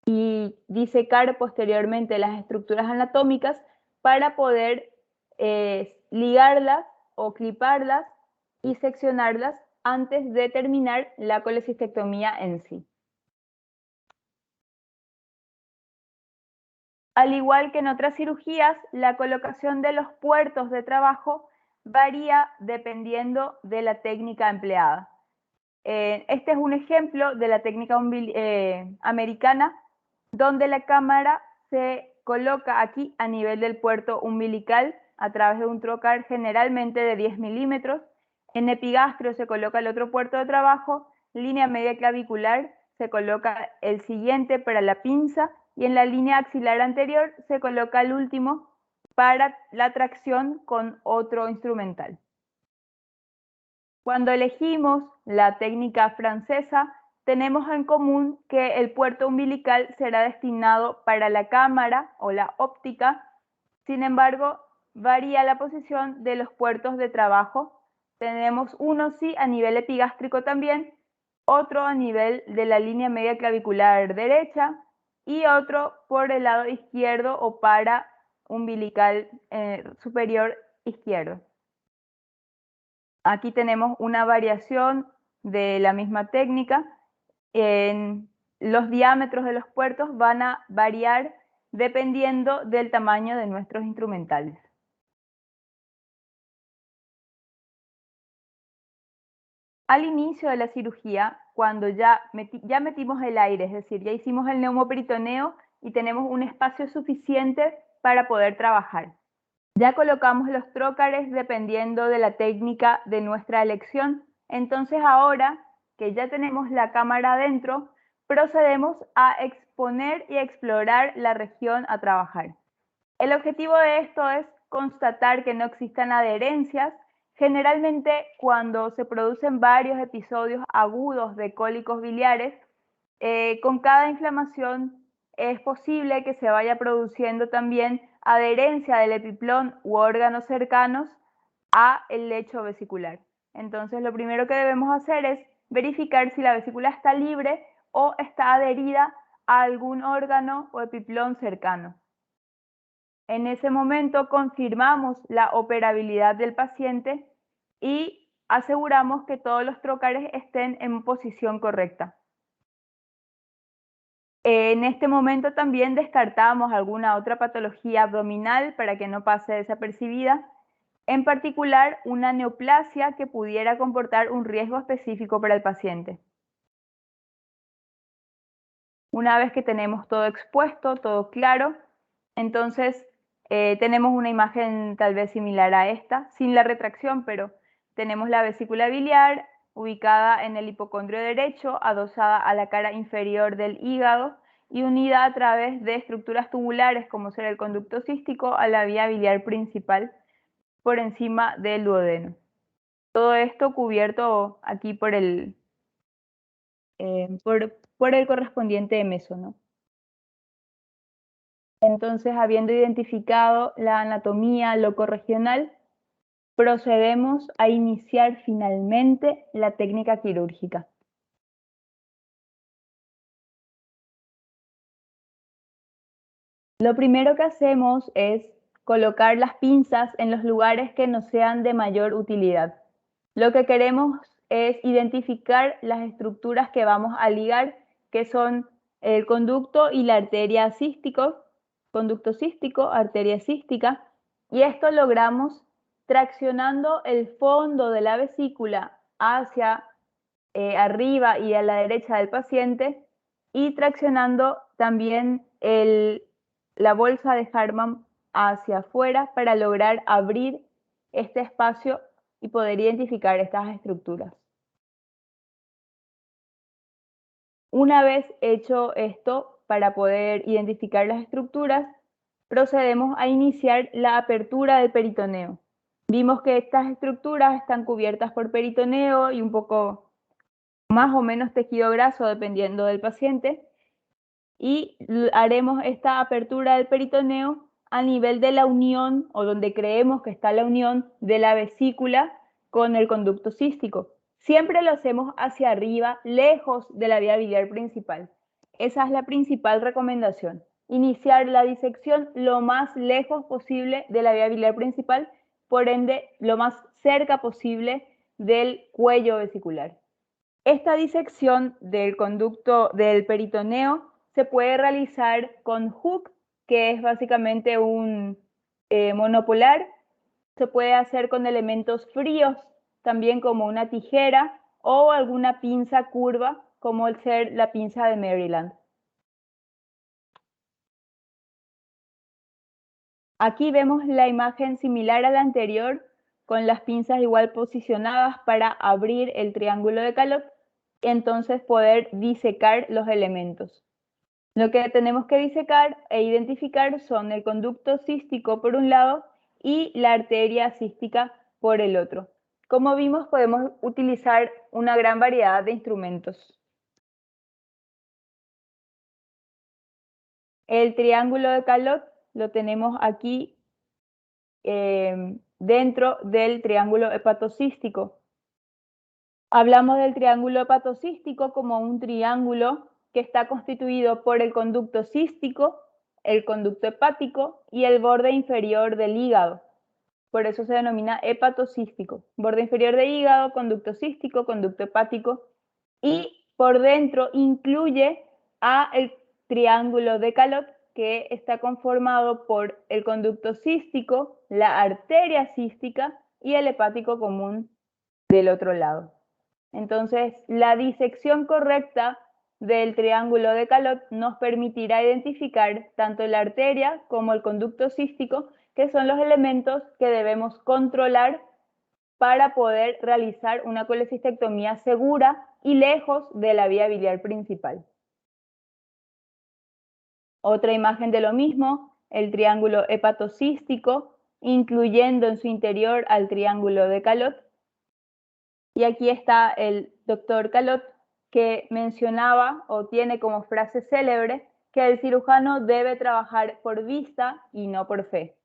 y disecar posteriormente las estructuras anatómicas para poder ligarlas o cliparlas y seccionarlas antes de terminar la colecistectomía en sí. Al igual que en otras cirugías, la colocación de los puertos de trabajo varía dependiendo de la técnica empleada. Este es un ejemplo de la técnica americana, donde la cámara se coloca aquí a nivel del puerto umbilical a través de un trocar generalmente de 10 milímetros. En epigastrio se coloca el otro puerto de trabajo, línea media clavicular se coloca el siguiente para la pinza y en la línea axilar anterior se coloca el último para la tracción con otro instrumental. Cuando elegimos la técnica francesa, tenemos en común que el puerto umbilical será destinado para la cámara o la óptica. Sin embargo, varía la posición de los puertos de trabajo. Tenemos uno sí a nivel epigástrico también, otro a nivel de la línea media clavicular derecha y otro por el lado izquierdo o para umbilical superior izquierdo. Aquí tenemos una variación de la misma técnica. Los diámetros de los puertos van a variar dependiendo del tamaño de nuestros instrumentales. Al inicio de la cirugía, cuando ya metimos el aire, es decir, ya hicimos el neumoperitoneo y tenemos un espacio suficiente para poder trabajar. Ya colocamos los trócares dependiendo de la técnica de nuestra elección. Entonces ahora que ya tenemos la cámara adentro, procedemos a exponer y explorar la región a trabajar. El objetivo de esto es constatar que no existan adherencias. Generalmente, cuando se producen varios episodios agudos de cólicos biliares, con cada inflamación es posible que se vaya produciendo también adherencia del epiplón u órganos cercanos a el lecho vesicular. Entonces, lo primero que debemos hacer es verificar si la vesícula está libre o está adherida a algún órgano o epiplón cercano. En ese momento confirmamos la operabilidad del paciente y aseguramos que todos los trocars estén en posición correcta. En este momento también descartamos alguna otra patología abdominal para que no pase desapercibida, en particular una neoplasia que pudiera comportar un riesgo específico para el paciente. Una vez que tenemos todo expuesto, todo claro, entonces tenemos una imagen tal vez similar a esta, sin la retracción, pero tenemos la vesícula biliar ubicada en el hipocondrio derecho, adosada a la cara inferior del hígado y unida a través de estructuras tubulares como ser el conducto cístico a la vía biliar principal por encima del duodeno. Todo esto cubierto aquí por el correspondiente meso, ¿no? Entonces, habiendo identificado la anatomía locorregional, procedemos a iniciar finalmente la técnica quirúrgica. Lo primero que hacemos es colocar las pinzas en los lugares que nos sean de mayor utilidad. Lo que queremos es identificar las estructuras que vamos a ligar, que son el conducto y la arteria cístico, conducto cístico, arteria cística, y esto logramos traccionando el fondo de la vesícula hacia arriba y a la derecha del paciente y traccionando también la bolsa de Hartmann hacia afuera para lograr abrir este espacio y poder identificar estas estructuras. Una vez hecho esto, para poder identificar las estructuras, procedemos a iniciar la apertura del peritoneo. Vimos que estas estructuras están cubiertas por peritoneo y un poco más o menos tejido graso dependiendo del paciente, y haremos esta apertura del peritoneo a nivel de la unión o donde creemos que está la unión de la vesícula con el conducto cístico. Siempre lo hacemos hacia arriba, lejos de la vía biliar principal. Esa es la principal recomendación. Iniciar la disección lo más lejos posible de la vía biliar principal, por ende, lo más cerca posible del cuello vesicular. Esta disección del conducto del peritoneo se puede realizar con hook, que es básicamente un monopolar. Se puede hacer con elementos fríos, también como una tijera o alguna pinza curva, como el ser la pinza de Maryland. Aquí vemos la imagen similar a la anterior, con las pinzas igual posicionadas para abrir el triángulo de Calot y entonces poder disecar los elementos. Lo que tenemos que disecar e identificar son el conducto cístico por un lado y la arteria cística por el otro. Como vimos, podemos utilizar una gran variedad de instrumentos. El triángulo de Calot lo tenemos aquí dentro del triángulo hepatocístico. Hablamos del triángulo hepatocístico como un triángulo que está constituido por el conducto cístico, el conducto hepático y el borde inferior del hígado. Por eso se denomina hepatocístico. Borde inferior del hígado, conducto cístico, conducto hepático. Y por dentro incluye a el triángulo de Calot, que está conformado por el conducto cístico, la arteria cística y el hepático común del otro lado. Entonces, la disección correcta del triángulo de Calot nos permitirá identificar tanto la arteria como el conducto cístico, que son los elementos que debemos controlar para poder realizar una colecistectomía segura y lejos de la vía biliar principal. Otra imagen de lo mismo, el triángulo hepatocístico incluyendo en su interior al triángulo de Calot. Y aquí está el doctor Calot, que mencionaba o tiene como frase célebre que el cirujano debe trabajar por vista y no por fe.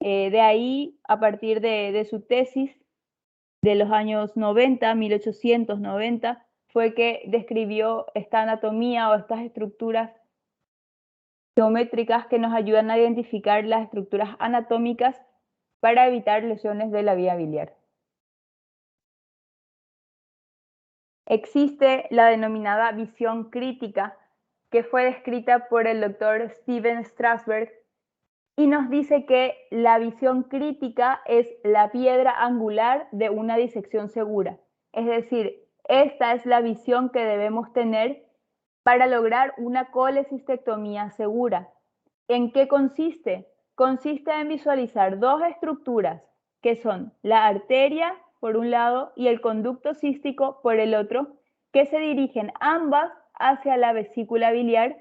De ahí, a partir de su tesis de los años 90, 1890, fue que describió esta anatomía o estas estructuras geométricas que nos ayudan a identificar las estructuras anatómicas para evitar lesiones de la vía biliar. Existe la denominada visión crítica, que fue descrita por el doctor Steven Strasberg, y nos dice que la visión crítica es la piedra angular de una disección segura. Es decir, esta es la visión que debemos tener para lograr una colecistectomía segura. ¿En qué consiste? Consiste en visualizar dos estructuras, que son la arteria por un lado y el conducto cístico por el otro, que se dirigen ambas hacia la vesícula biliar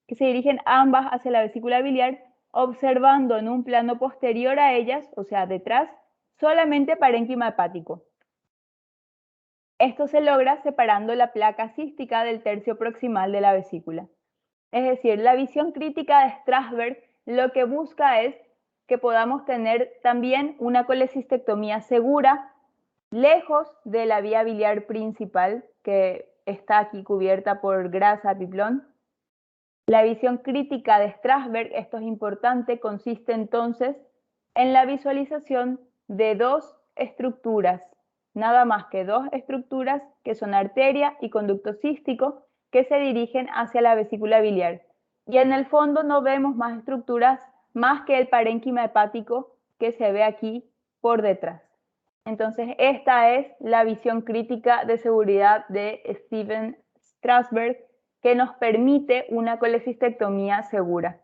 que se dirigen ambas hacia la vesícula biliar, observando en un plano posterior a ellas, o sea, detrás, solamente parénquima hepático. Esto se logra separando la placa cística del tercio proximal de la vesícula. Es decir, la visión crítica de Strasberg lo que busca es que podamos tener también una colecistectomía segura, lejos de la vía biliar principal, que está aquí cubierta por grasa piplón. La visión crítica de Strasberg, esto es importante, consiste entonces en la visualización de dos estructuras, nada más que dos estructuras que son arteria y conducto cístico, que se dirigen hacia la vesícula biliar. Y en el fondo no vemos más estructuras más que el parénquima hepático que se ve aquí por detrás. Entonces, esta es la visión crítica de seguridad de Steven Strasberg, que nos permite una colecistectomía segura.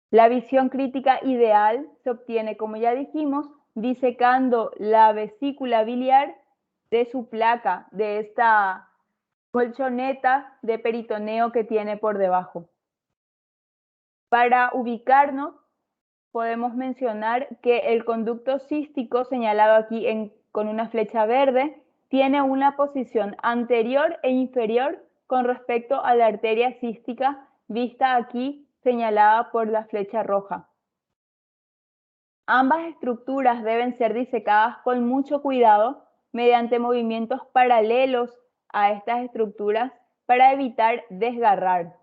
La visión crítica ideal se obtiene, como ya dijimos, disecando la vesícula biliar de su placa, de esta colchoneta de peritoneo que tiene por debajo. Para ubicarnos, podemos mencionar que el conducto cístico, señalado aquí con una flecha verde, tiene una posición anterior e inferior con respecto a la arteria cística, vista aquí señalada por la flecha roja. Ambas estructuras deben ser disecadas con mucho cuidado mediante movimientos paralelos a estas estructuras para evitar desgarrar.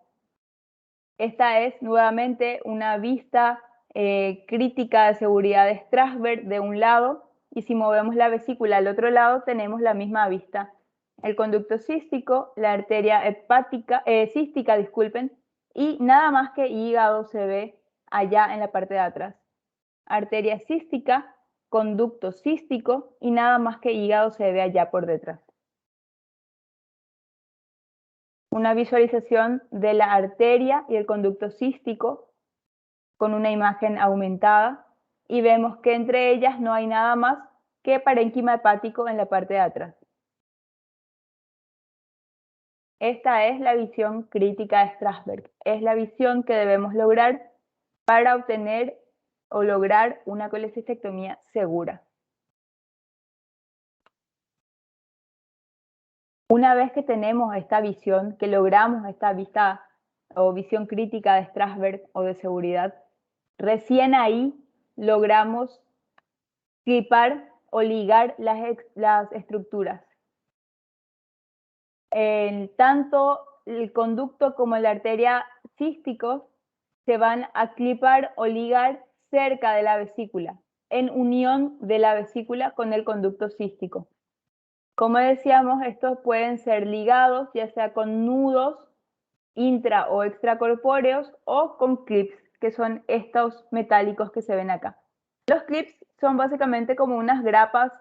Esta es nuevamente una vista crítica de seguridad de Strasberg de un lado, y si movemos la vesícula al otro lado tenemos la misma vista. El conducto cístico, la arteria cística, disculpen, y nada más que hígado se ve allá en la parte de atrás. Arteria cística, conducto cístico y nada más que hígado se ve allá por detrás. Una visualización de la arteria y el conducto cístico con una imagen aumentada, y vemos que entre ellas no hay nada más que parénquima hepático en la parte de atrás. Esta es la visión crítica de Strasberg. Es la visión que debemos lograr para obtener o lograr una colecistectomía segura. Una vez que tenemos esta visión, que logramos esta vista o visión crítica de Strasberg o de seguridad, recién ahí logramos clipar o ligar las estructuras. Tanto el conducto como la arteria císticos se van a clipar o ligar cerca de la vesícula, en unión de la vesícula con el conducto cístico. Como decíamos, estos pueden ser ligados ya sea con nudos intra o extracorpóreos o con clips, que son estos metálicos que se ven acá. Los clips son básicamente como unas grapas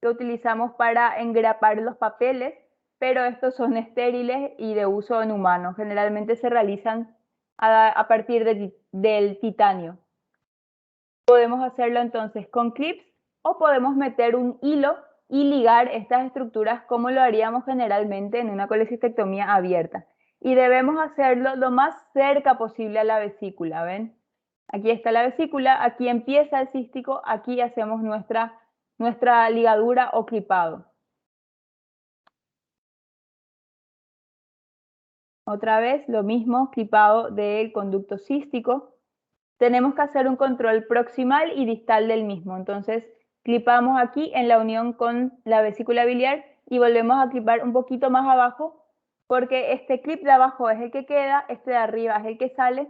que utilizamos para engrapar los papeles, pero estos son estériles y de uso en humanos. Generalmente se realizan a partir del titanio. Podemos hacerlo entonces con clips o podemos meter un hilo y ligar estas estructuras como lo haríamos generalmente en una colecistectomía abierta. y debemos hacerlo lo más cerca posible a la vesícula, ¿ven? Aquí está la vesícula, aquí empieza el cístico, aquí hacemos nuestra ligadura o clipado. Otra vez lo mismo, clipado del conducto cístico. Tenemos que hacer un control proximal y distal del mismo. Entonces, clipamos aquí en la unión con la vesícula biliar y volvemos a clipar un poquito más abajo porque este clip de abajo es el que queda, este de arriba es el que sale.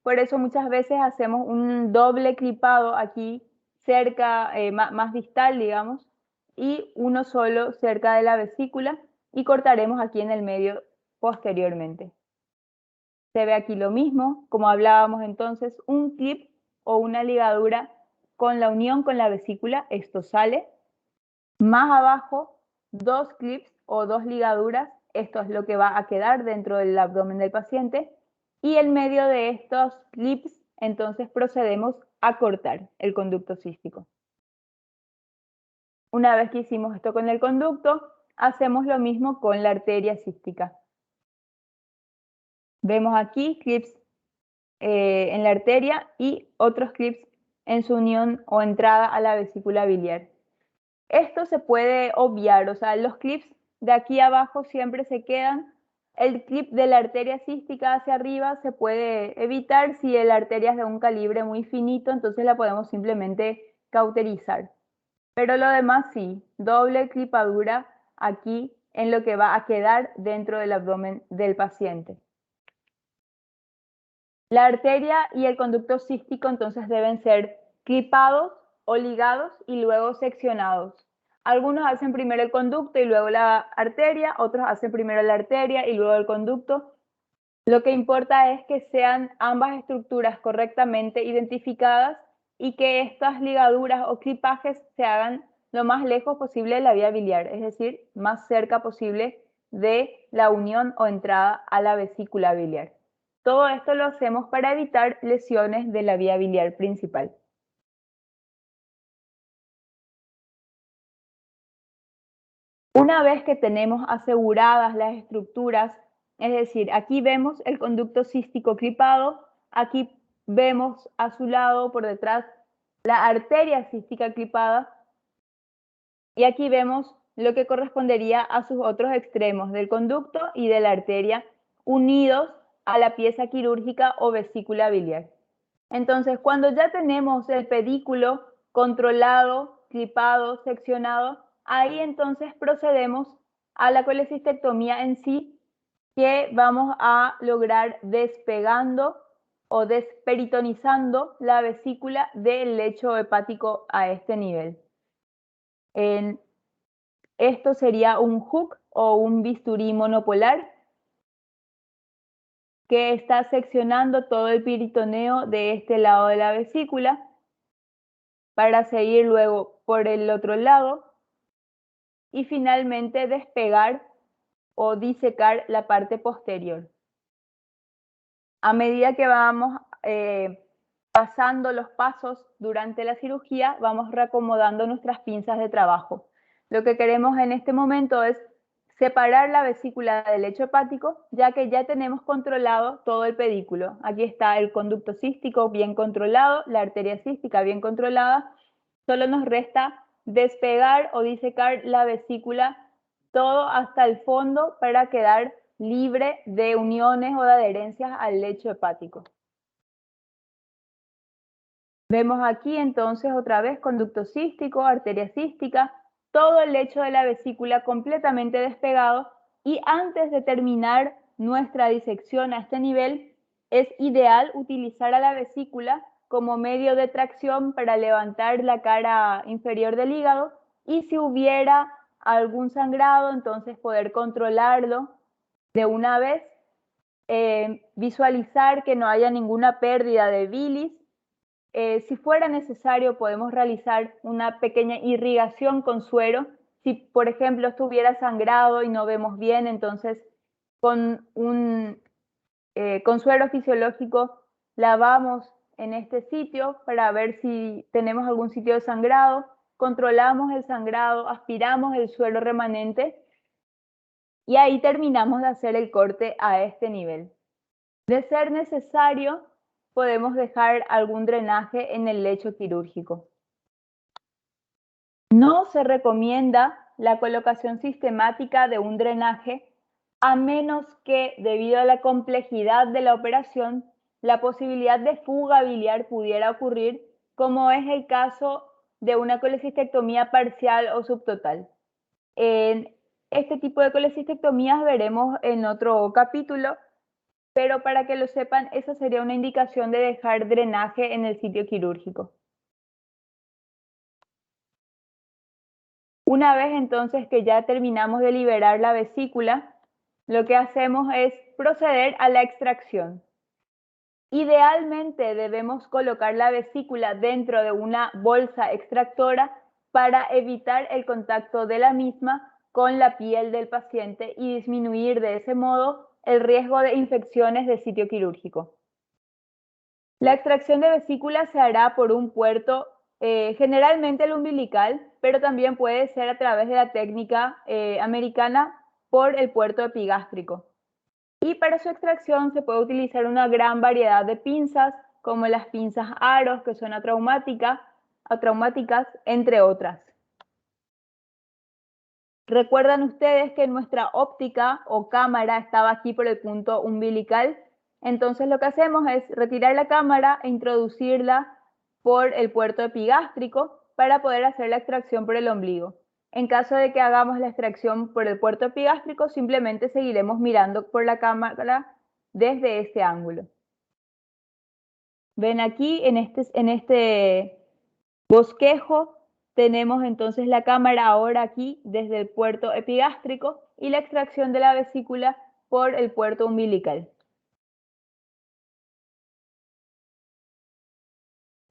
Por eso muchas veces hacemos un doble clipado aquí cerca, más distal, digamos, y uno solo cerca de la vesícula y cortaremos aquí en el medio posteriormente. Se ve aquí lo mismo, como hablábamos entonces, un clip o una ligadura con la unión con la vesícula, esto sale. Más abajo, 2 clips o 2 ligaduras, esto es lo que va a quedar dentro del abdomen del paciente. Y en medio de estos clips, entonces procedemos a cortar el conducto cístico. Una vez que hicimos esto con el conducto, hacemos lo mismo con la arteria cística. Vemos aquí clips en la arteria y otros clips en su unión o entrada a la vesícula biliar. Esto se puede obviar, o sea, los clips de aquí abajo siempre se quedan. El clip de la arteria cística hacia arriba se puede evitar si la arteria es de un calibre muy finito, entonces la podemos simplemente cauterizar. Pero lo demás sí, doble clipadura aquí en lo que va a quedar dentro del abdomen del paciente. La arteria y el conducto cístico entonces deben ser clipados o ligados y luego seccionados. Algunos hacen primero el conducto y luego la arteria, otros hacen primero la arteria y luego el conducto. Lo que importa es que sean ambas estructuras correctamente identificadas y que estas ligaduras o clipajes se hagan lo más lejos posible de la vía biliar, es decir, más cerca posible de la unión o entrada a la vesícula biliar. Todo esto lo hacemos para evitar lesiones de la vía biliar principal. Una vez que tenemos aseguradas las estructuras, es decir, aquí vemos el conducto cístico clipado, aquí vemos a su lado por detrás la arteria cística clipada y aquí vemos lo que correspondería a sus otros extremos del conducto y de la arteria unidos a la pieza quirúrgica o vesícula biliar. Entonces, cuando ya tenemos el pedículo controlado, clipado, seccionado, ahí entonces procedemos a la colecistectomía en sí, que vamos a lograr despegando o desperitonizando la vesícula del lecho hepático a este nivel. Esto sería un hook o un bisturí monopolar que está seccionando todo el peritoneo de este lado de la vesícula para seguir luego por el otro lado y finalmente despegar o disecar la parte posterior. A medida que vamos pasando los pasos durante la cirugía, vamos reacomodando nuestras pinzas de trabajo. Lo que queremos en este momento es separar la vesícula del lecho hepático, ya que ya tenemos controlado todo el pedículo. Aquí está el conducto cístico bien controlado, la arteria cística bien controlada. Solo nos resta despegar o disecar la vesícula todo hasta el fondo para quedar libre de uniones o de adherencias al lecho hepático. Vemos aquí entonces otra vez conducto cístico, arteria cística, todo el lecho de la vesícula completamente despegado y antes de terminar nuestra disección a este nivel, es ideal utilizar a la vesícula como medio de tracción para levantar la cara inferior del hígado y si hubiera algún sangrado, entonces poder controlarlo de una vez, visualizar que no haya ninguna pérdida de bilis. Si fuera necesario, podemos realizar una pequeña irrigación con suero. Si, por ejemplo, estuviera sangrado y no vemos bien, entonces con suero fisiológico lavamos en este sitio para ver si tenemos algún sitio de sangrado, controlamos el sangrado, aspiramos el suero remanente y ahí terminamos de hacer el corte a este nivel. De ser necesario, podemos dejar algún drenaje en el lecho quirúrgico. No se recomienda la colocación sistemática de un drenaje a menos que, debido a la complejidad de la operación, la posibilidad de fuga biliar pudiera ocurrir, como es el caso de una colecistectomía parcial o subtotal. En este tipo de colecistectomías veremos en otro capítulo, pero para que lo sepan, esa sería una indicación de dejar drenaje en el sitio quirúrgico. Una vez entonces que ya terminamos de liberar la vesícula, lo que hacemos es proceder a la extracción. Idealmente debemos colocar la vesícula dentro de una bolsa extractora para evitar el contacto de la misma con la piel del paciente y disminuir de ese modo el riesgo de infecciones de sitio quirúrgico. La extracción de vesícula se hará por un puerto, generalmente el umbilical, pero también puede ser a través de la técnica americana por el puerto epigástrico. Y para su extracción se puede utilizar una gran variedad de pinzas, como las pinzas aros, que son atraumáticas, entre otras. ¿Recuerdan ustedes que nuestra óptica o cámara estaba aquí por el punto umbilical? Entonces lo que hacemos es retirar la cámara e introducirla por el puerto epigástrico para poder hacer la extracción por el ombligo. En caso de que hagamos la extracción por el puerto epigástrico, simplemente seguiremos mirando por la cámara desde este ángulo. Ven aquí en este bosquejo tenemos entonces la cámara ahora aquí desde el puerto epigástrico y la extracción de la vesícula por el puerto umbilical.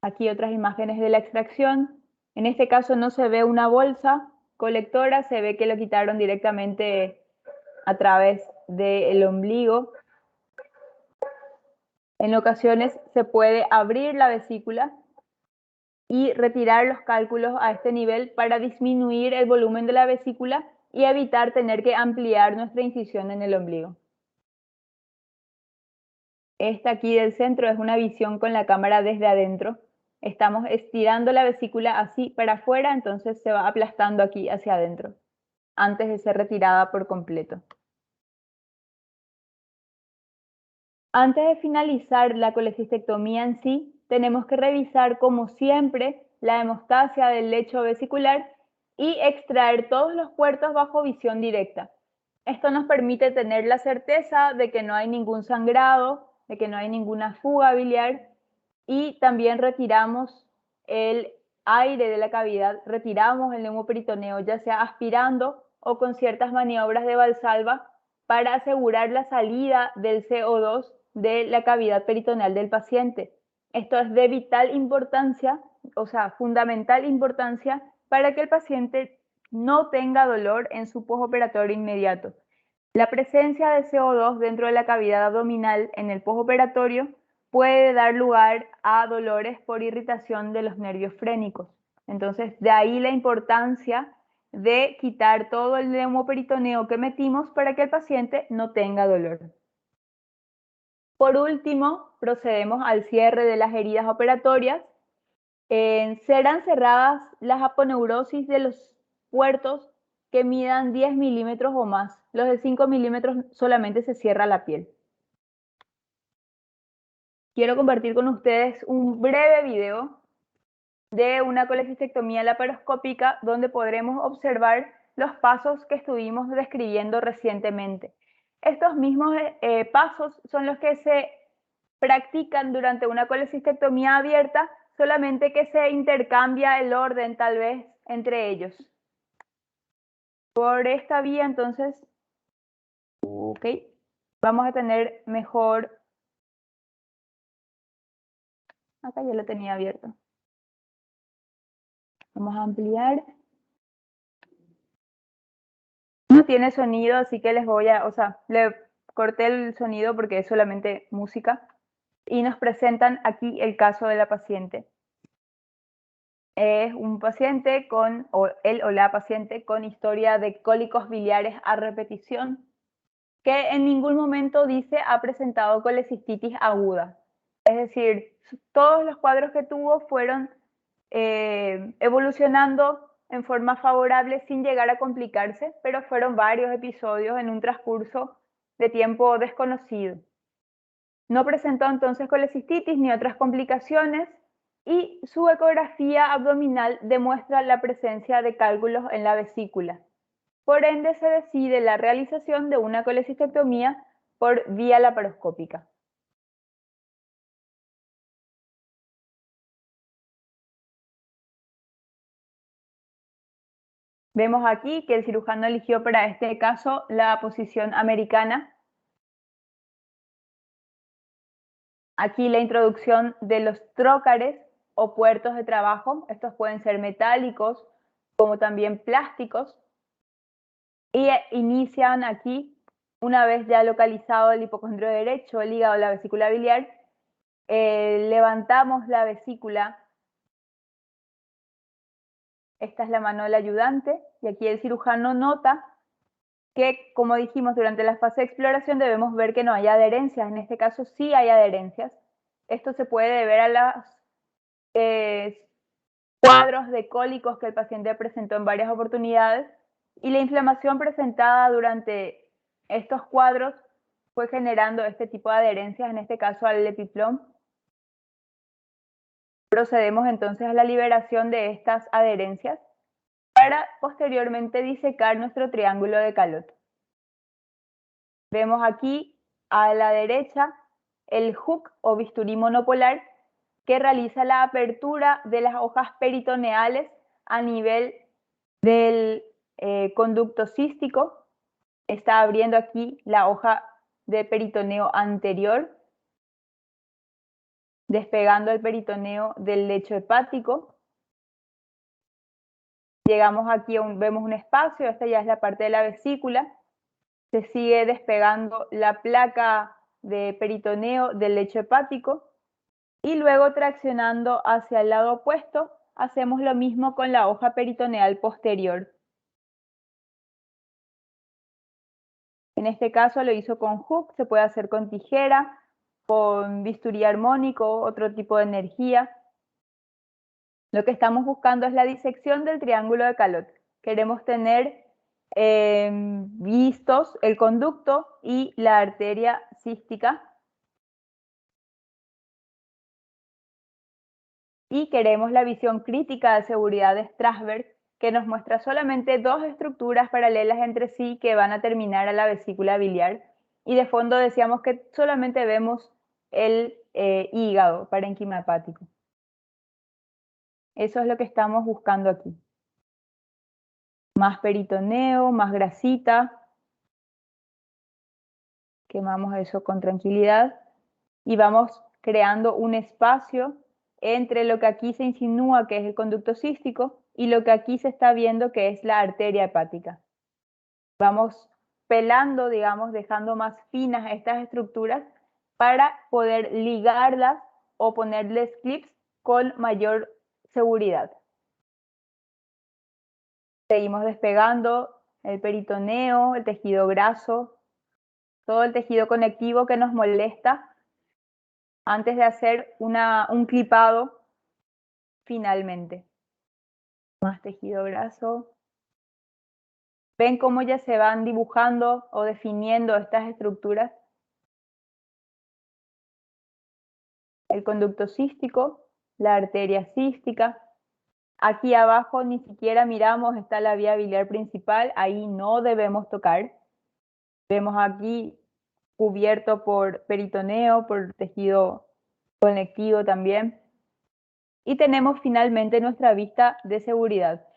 Aquí otras imágenes de la extracción. En este caso no se ve una bolsa colectora, se ve que lo quitaron directamente a través del ombligo. En ocasiones se puede abrir la vesícula y retirar los cálculos a este nivel para disminuir el volumen de la vesícula y evitar tener que ampliar nuestra incisión en el ombligo. Esta aquí del centro es una visión con la cámara desde adentro. Estamos estirando la vesícula así para afuera, entonces se va aplastando aquí hacia adentro, antes de ser retirada por completo. Antes de finalizar la colecistectomía en sí, tenemos que revisar, como siempre, la hemostasia del lecho vesicular y extraer todos los puertos bajo visión directa. Esto nos permite tener la certeza de que no hay ningún sangrado, de que no hay ninguna fuga biliar, y también retiramos el aire de la cavidad, retiramos el neumoperitoneo, ya sea aspirando o con ciertas maniobras de Valsalva para asegurar la salida del CO2 de la cavidad peritoneal del paciente. Esto es de vital importancia, o sea, fundamental importancia para que el paciente no tenga dolor en su postoperatorio inmediato. La presencia de CO2 dentro de la cavidad abdominal en el postoperatorio puede dar lugar a dolores por irritación de los nervios frénicos. Entonces, de ahí la importancia de quitar todo el neumoperitoneo que metimos para que el paciente no tenga dolor. Por último, procedemos al cierre de las heridas operatorias. Serán cerradas las aponeurosis de los puertos que midan 10 milímetros o más. Los de 5 milímetros solamente se cierra la piel. Quiero compartir con ustedes un breve video de una colecistectomía laparoscópica donde podremos observar los pasos que estuvimos describiendo recientemente. Estos mismos pasos son los que se practican durante una colecistectomía abierta, solamente que se intercambia el orden tal vez entre ellos. Por esta vía, entonces, vamos a tener mejor. Acá ya lo tenía abierto. Vamos a ampliar. No tiene sonido, así que le corté el sonido porque es solamente música. Y nos presentan aquí el caso de la paciente. Es un paciente él o la paciente con historia de cólicos biliares a repetición, que en ningún momento dice ha presentado colecistitis aguda. Es decir, todos los cuadros que tuvo fueron evolucionando en forma favorable sin llegar a complicarse, pero fueron varios episodios en un transcurso de tiempo desconocido. No presentó entonces colecistitis ni otras complicaciones y su ecografía abdominal demuestra la presencia de cálculos en la vesícula. Por ende, se decide la realización de una colecistectomía por vía laparoscópica. Vemos aquí que el cirujano eligió para este caso la posición americana. Aquí la introducción de los trócares o puertos de trabajo. Estos pueden ser metálicos como también plásticos. Y inician aquí, una vez ya localizado el hipocondrio derecho, el hígado, la vesícula biliar, levantamos la vesícula. Esta es la mano del ayudante y aquí el cirujano nota que, como dijimos, durante la fase de exploración debemos ver que no hay adherencias. En este caso sí hay adherencias. Esto se puede deber a los cuadros de cólicos que el paciente presentó en varias oportunidades y la inflamación presentada durante estos cuadros fue generando este tipo de adherencias, en este caso al epiplom. Procedemos entonces a la liberación de estas adherencias para posteriormente disecar nuestro triángulo de Calot. Vemos aquí a la derecha el hook o bisturí monopolar que realiza la apertura de las hojas peritoneales a nivel del conducto cístico. Está abriendo aquí la hoja de peritoneo anterior, despegando el peritoneo del lecho hepático. Llegamos aquí, vemos un espacio, esta ya es la parte de la vesícula. Se sigue despegando la placa de peritoneo del lecho hepático y luego traccionando hacia el lado opuesto, hacemos lo mismo con la hoja peritoneal posterior. En este caso lo hizo con hook, se puede hacer con tijera, con bisturí armónico, otro tipo de energía. Lo que estamos buscando es la disección del triángulo de Calot. Queremos tener vistos el conducto y la arteria cística. Y queremos la visión crítica de seguridad de Strasberg, que nos muestra solamente dos estructuras paralelas entre sí que van a terminar a la vesícula biliar. Y de fondo decíamos que solamente vemos el hígado parénquima hepático. Eso es lo que estamos buscando aquí. Más peritoneo, más grasita. Quemamos eso con tranquilidad. Y vamos creando un espacio entre lo que aquí se insinúa que es el conducto cístico y lo que aquí se está viendo que es la arteria hepática. Vamos pelando, digamos, dejando más finas estas estructuras para poder ligarlas o ponerles clips con mayor seguridad. Seguimos despegando el peritoneo, el tejido graso, todo el tejido conectivo que nos molesta antes de hacer un clipado finalmente. Más tejido graso. ¿Ven cómo ya se van dibujando o definiendo estas estructuras? El conducto cístico, la arteria cística. Aquí abajo ni siquiera miramos, está la vía biliar principal, ahí no debemos tocar. Vemos aquí cubierto por peritoneo, por tejido conectivo también. Y tenemos finalmente nuestra vista de seguridad,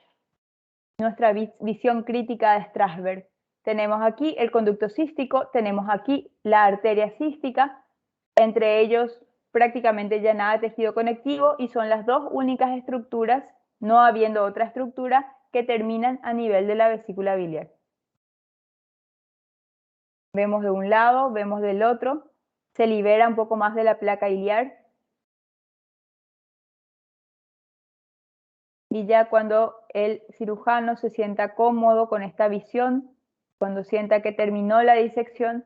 nuestra visión crítica de Strasberg. Tenemos aquí el conducto cístico, tenemos aquí la arteria cística, entre ellos prácticamente ya nada de tejido conectivo y son las dos únicas estructuras, no habiendo otra estructura, que terminan a nivel de la vesícula biliar. Vemos de un lado, vemos del otro, se libera un poco más de la placa iliar. Y ya cuando el cirujano se sienta cómodo con esta visión, Cuando sienta que terminó la disección,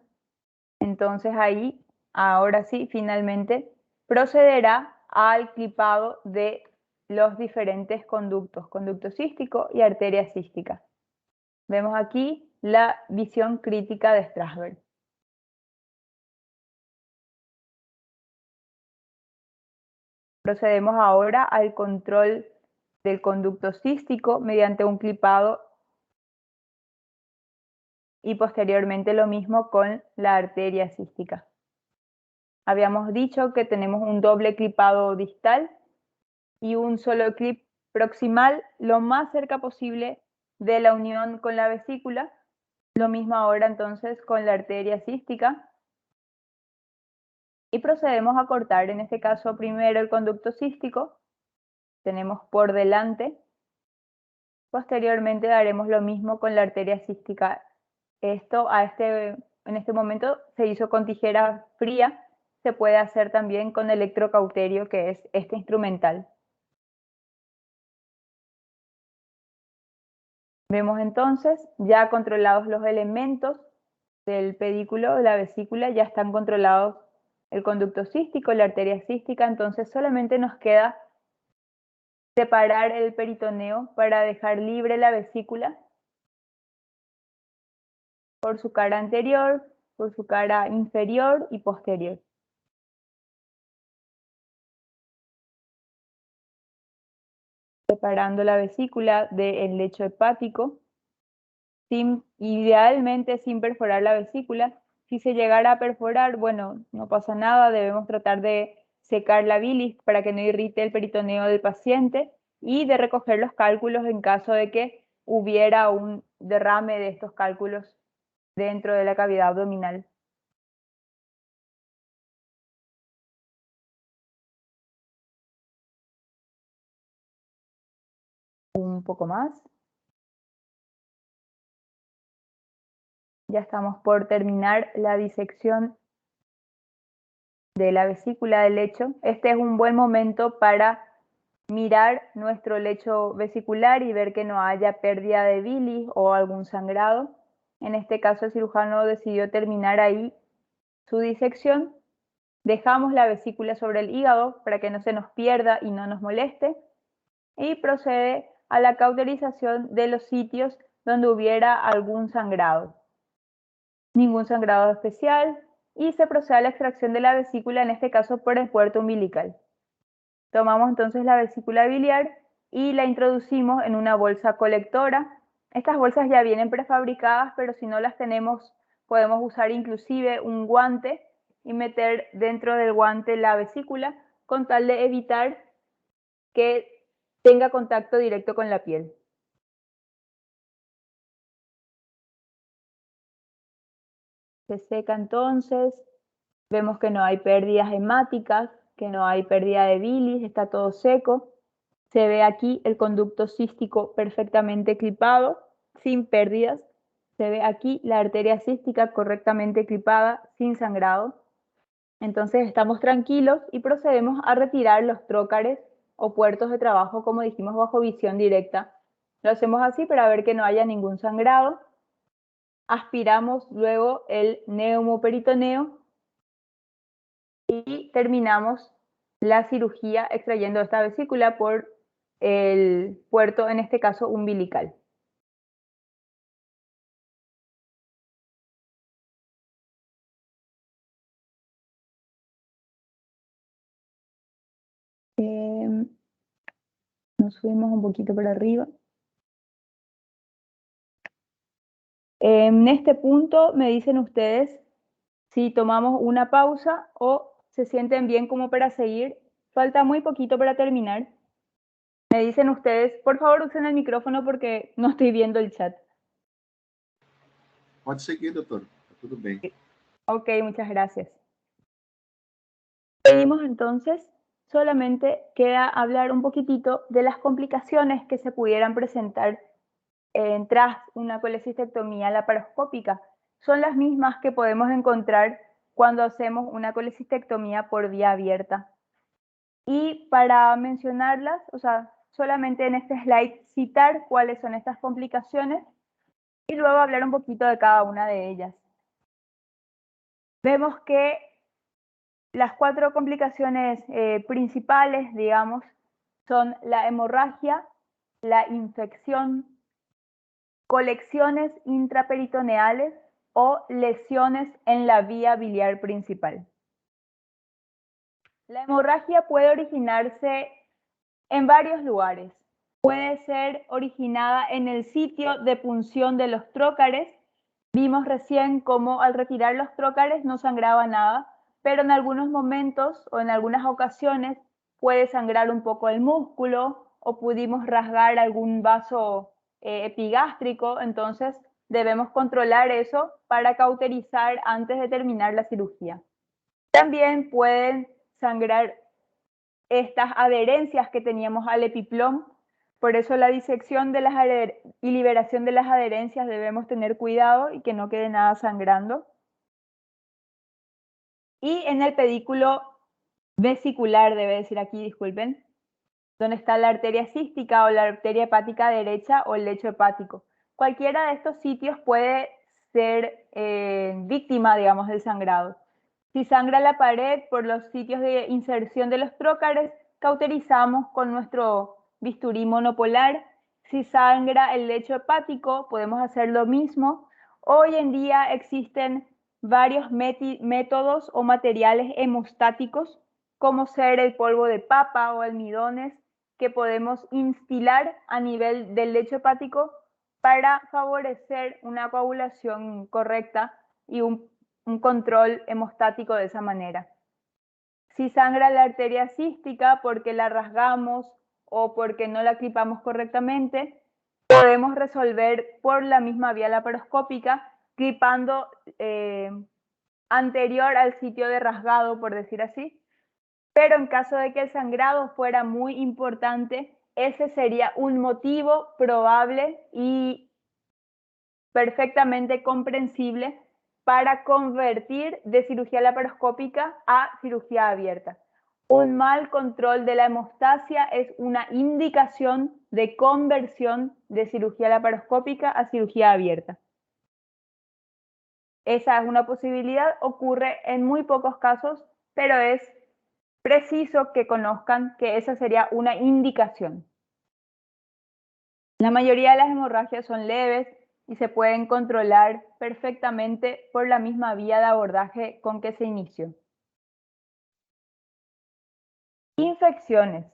entonces ahí, ahora sí, finalmente, procederá al clipado de los diferentes conductos, conducto cístico y arteria cística. Vemos aquí la visión crítica de Strasberg. Procedemos ahora al control del conducto cístico mediante un clipado y posteriormente lo mismo con la arteria cística. Habíamos dicho que tenemos un doble clipado distal y un solo clip proximal lo más cerca posible de la unión con la vesícula. Lo mismo ahora entonces con la arteria cística. Y procedemos a cortar, en este caso primero el conducto cístico, tenemos por delante. Posteriormente haremos lo mismo con la arteria cística. Esto en este momento se hizo con tijera fría, se puede hacer también con electrocauterio, que es este instrumental. Vemos entonces ya controlados los elementos del pedículo, de la vesícula, ya están controlados el conducto cístico, la arteria cística, entonces solamente nos queda separar el peritoneo para dejar libre la vesícula por su cara anterior, por su cara inferior y posterior. Separando la vesícula del lecho hepático, idealmente sin perforar la vesícula. Si se llegara a perforar, bueno, no pasa nada, debemos tratar de secar la bilis para que no irrite el peritoneo del paciente y de recoger los cálculos en caso de que hubiera un derrame de estos cálculos dentro de la cavidad abdominal. Un poco más. Ya estamos por terminar la disección de la vesícula del lecho. Este es un buen momento para mirar nuestro lecho vesicular y ver que no haya pérdida de bilis o algún sangrado. En este caso el cirujano decidió terminar ahí su disección. Dejamos la vesícula sobre el hígado para que no se nos pierda y no nos moleste. Y procede a la cauterización de los sitios donde hubiera algún sangrado. Ningún sangrado especial. Y se procede a la extracción de la vesícula, en este caso por el puerto umbilical. Tomamos entonces la vesícula biliar y la introducimos en una bolsa colectora. Estas bolsas ya vienen prefabricadas, pero si no las tenemos, podemos usar inclusive un guante y meter dentro del guante la vesícula con tal de evitar que tenga contacto directo con la piel. Se seca entonces, vemos que no hay pérdidas hemáticas, que no hay pérdida de bilis, está todo seco. Se ve aquí el conducto cístico perfectamente clipado, sin pérdidas. Se ve aquí la arteria cística correctamente clipada, sin sangrado. Entonces estamos tranquilos y procedemos a retirar los trócares o puertos de trabajo, como dijimos, bajo visión directa. Lo hacemos así para ver que no haya ningún sangrado. Aspiramos luego el neumoperitoneo y terminamos la cirugía extrayendo esta vesícula por el puerto, en este caso umbilical. Nos subimos un poquito para arriba. En este punto me dicen ustedes si tomamos una pausa o se sienten bien como para seguir. Falta muy poquito para terminar. Me dicen ustedes, por favor usen el micrófono porque no estoy viendo el chat. Pode seguir, doutor. Tá tudo bem. Ok, muchas gracias. Seguimos entonces. Solamente queda hablar un poquitito de las complicaciones que se pudieran presentar tras una colecistectomía laparoscópica. Son las mismas que podemos encontrar cuando hacemos una colecistectomía por vía abierta. Y para mencionarlas, o sea, solamente en este slide citar cuáles son estas complicaciones y luego hablar un poquito de cada una de ellas. Vemos que las 4 complicaciones principales, digamos, son la hemorragia, la infección, colecciones intraperitoneales o lesiones en la vía biliar principal. La hemorragia puede originarse en varios lugares. Puede ser originada en el sitio de punción de los trócares. Vimos recién cómo al retirar los trócares no sangraba nada, pero en algunos momentos o en algunas ocasiones puede sangrar un poco el músculo o pudimos rasgar algún vaso epigástrico, entonces debemos controlar eso para cauterizar antes de terminar la cirugía. También pueden sangrar estas adherencias que teníamos al epiplom. Por eso la disección de las y liberación de las adherencias debemos tener cuidado y que no quede nada sangrando. Y en el pedículo vesicular, debe decir aquí, disculpen, donde está la arteria cística o la arteria hepática derecha o el lecho hepático. Cualquiera de estos sitios puede ser víctima, digamos, del sangrado. Si sangra la pared por los sitios de inserción de los trócares, cauterizamos con nuestro bisturí monopolar. Si sangra el lecho hepático, podemos hacer lo mismo. Hoy en día existen varios métodos o materiales hemostáticos, como ser el polvo de papa o almidones, que podemos instilar a nivel del lecho hepático para favorecer una coagulación correcta y un control hemostático de esa manera. Si sangra la arteria cística porque la rasgamos o porque no la clipamos correctamente, podemos resolver por la misma vía laparoscópica, clipando anterior al sitio de rasgado, por decir así. Pero en caso de que el sangrado fuera muy importante, ese sería un motivo probable y perfectamente comprensible para convertir de cirugía laparoscópica a cirugía abierta. Un mal control de la hemostasia es una indicación de conversión de cirugía laparoscópica a cirugía abierta. Esa es una posibilidad, ocurre en muy pocos casos, pero es preciso que conozcan que esa sería una indicación. La mayoría de las hemorragias son leves y se pueden controlar perfectamente por la misma vía de abordaje con que se inició. Infecciones.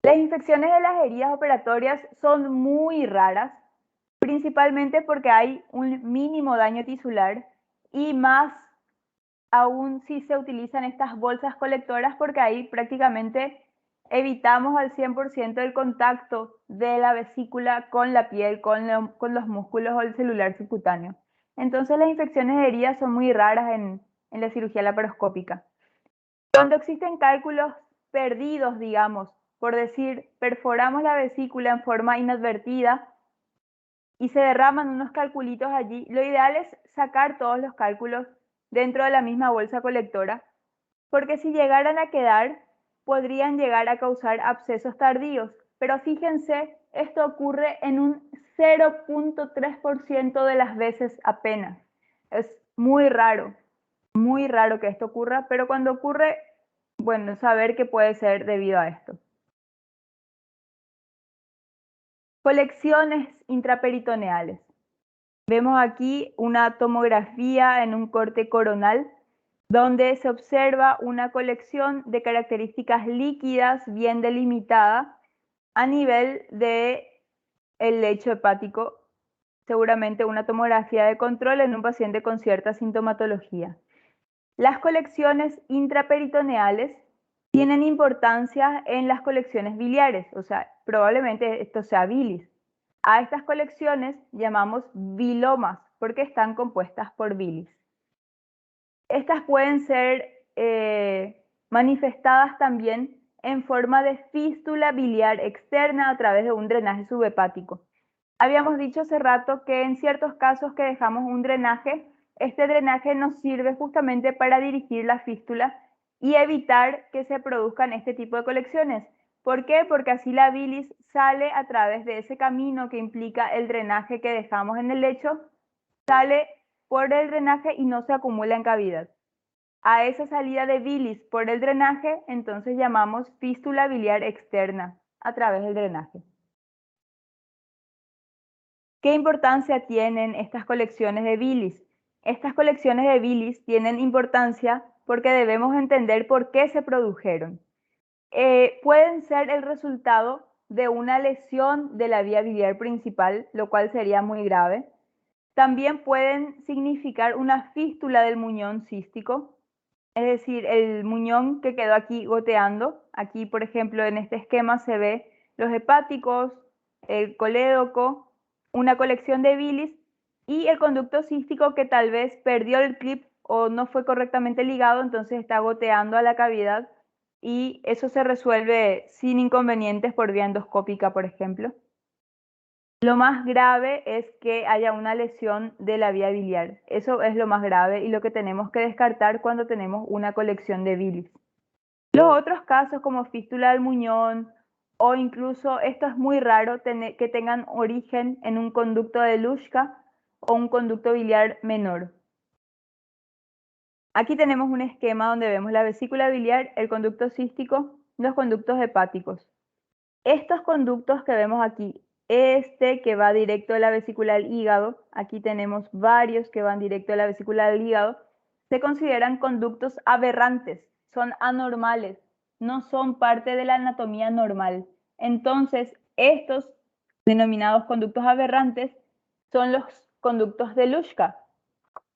Las infecciones de las heridas operatorias son muy raras, principalmente porque hay un mínimo daño tisular y más aún si se utilizan estas bolsas colectoras, porque ahí prácticamente evitamos al 100% el contacto de la vesícula con la piel, con los músculos o el celular subcutáneo. Entonces las infecciones de heridas son muy raras en la cirugía laparoscópica. Cuando existen cálculos perdidos, digamos, por decir, perforamos la vesícula en forma inadvertida y se derraman unos calculitos allí, lo ideal es sacar todos los cálculos dentro de la misma bolsa colectora, porque si llegaran a quedar, podrían llegar a causar abscesos tardíos. Pero fíjense, esto ocurre en un 0.3% de las veces apenas. Es muy raro que esto ocurra, pero cuando ocurre, bueno, saber que puede ser debido a esto. Colecciones intraperitoneales. Vemos aquí una tomografía en un corte coronal donde se observa una colección de características líquidas bien delimitada a nivel del lecho hepático, seguramente una tomografía de control en un paciente con cierta sintomatología. Las colecciones intraperitoneales tienen importancia en las colecciones biliares, o sea, probablemente esto sea bilis. A estas colecciones llamamos bilomas porque están compuestas por bilis. Estas pueden ser manifestadas también en forma de fístula biliar externa a través de un drenaje subhepático. Habíamos dicho hace rato que en ciertos casos que dejamos un drenaje, este drenaje nos sirve justamente para dirigir la fístula y evitar que se produzcan este tipo de colecciones. ¿Por qué? Porque así la bilis sale a través de ese camino que implica el drenaje que dejamos en el lecho, sale por el drenaje y no se acumula en cavidad. A esa salida de bilis por el drenaje, entonces llamamos fístula biliar externa a través del drenaje. ¿Qué importancia tienen estas colecciones de bilis? Estas colecciones de bilis tienen importancia porque debemos entender por qué se produjeron. Pueden ser el resultado de una lesión de la vía biliar principal, lo cual sería muy grave. También pueden significar una fístula del muñón cístico, es decir, el muñón que quedó aquí goteando. Aquí, por ejemplo, en este esquema se ve los hepáticos, el colédoco, una colección de bilis y el conducto cístico que tal vez perdió el clip o no fue correctamente ligado, entonces está goteando a la cavidad y eso se resuelve sin inconvenientes por vía endoscópica, por ejemplo. Lo más grave es que haya una lesión de la vía biliar. Eso es lo más grave y lo que tenemos que descartar cuando tenemos una colección de bilis. Los otros casos como fístula del muñón o incluso, esto es muy raro, que tengan origen en un conducto de Luschka o un conducto biliar menor. Aquí tenemos un esquema donde vemos la vesícula biliar, el conducto cístico, los conductos hepáticos. Estos conductos que vemos aquí, este que va directo a la vesícula del hígado, aquí tenemos varios que van directo a la vesícula del hígado, se consideran conductos aberrantes, son anormales, no son parte de la anatomía normal. Entonces, estos denominados conductos aberrantes son los conductos de Luschka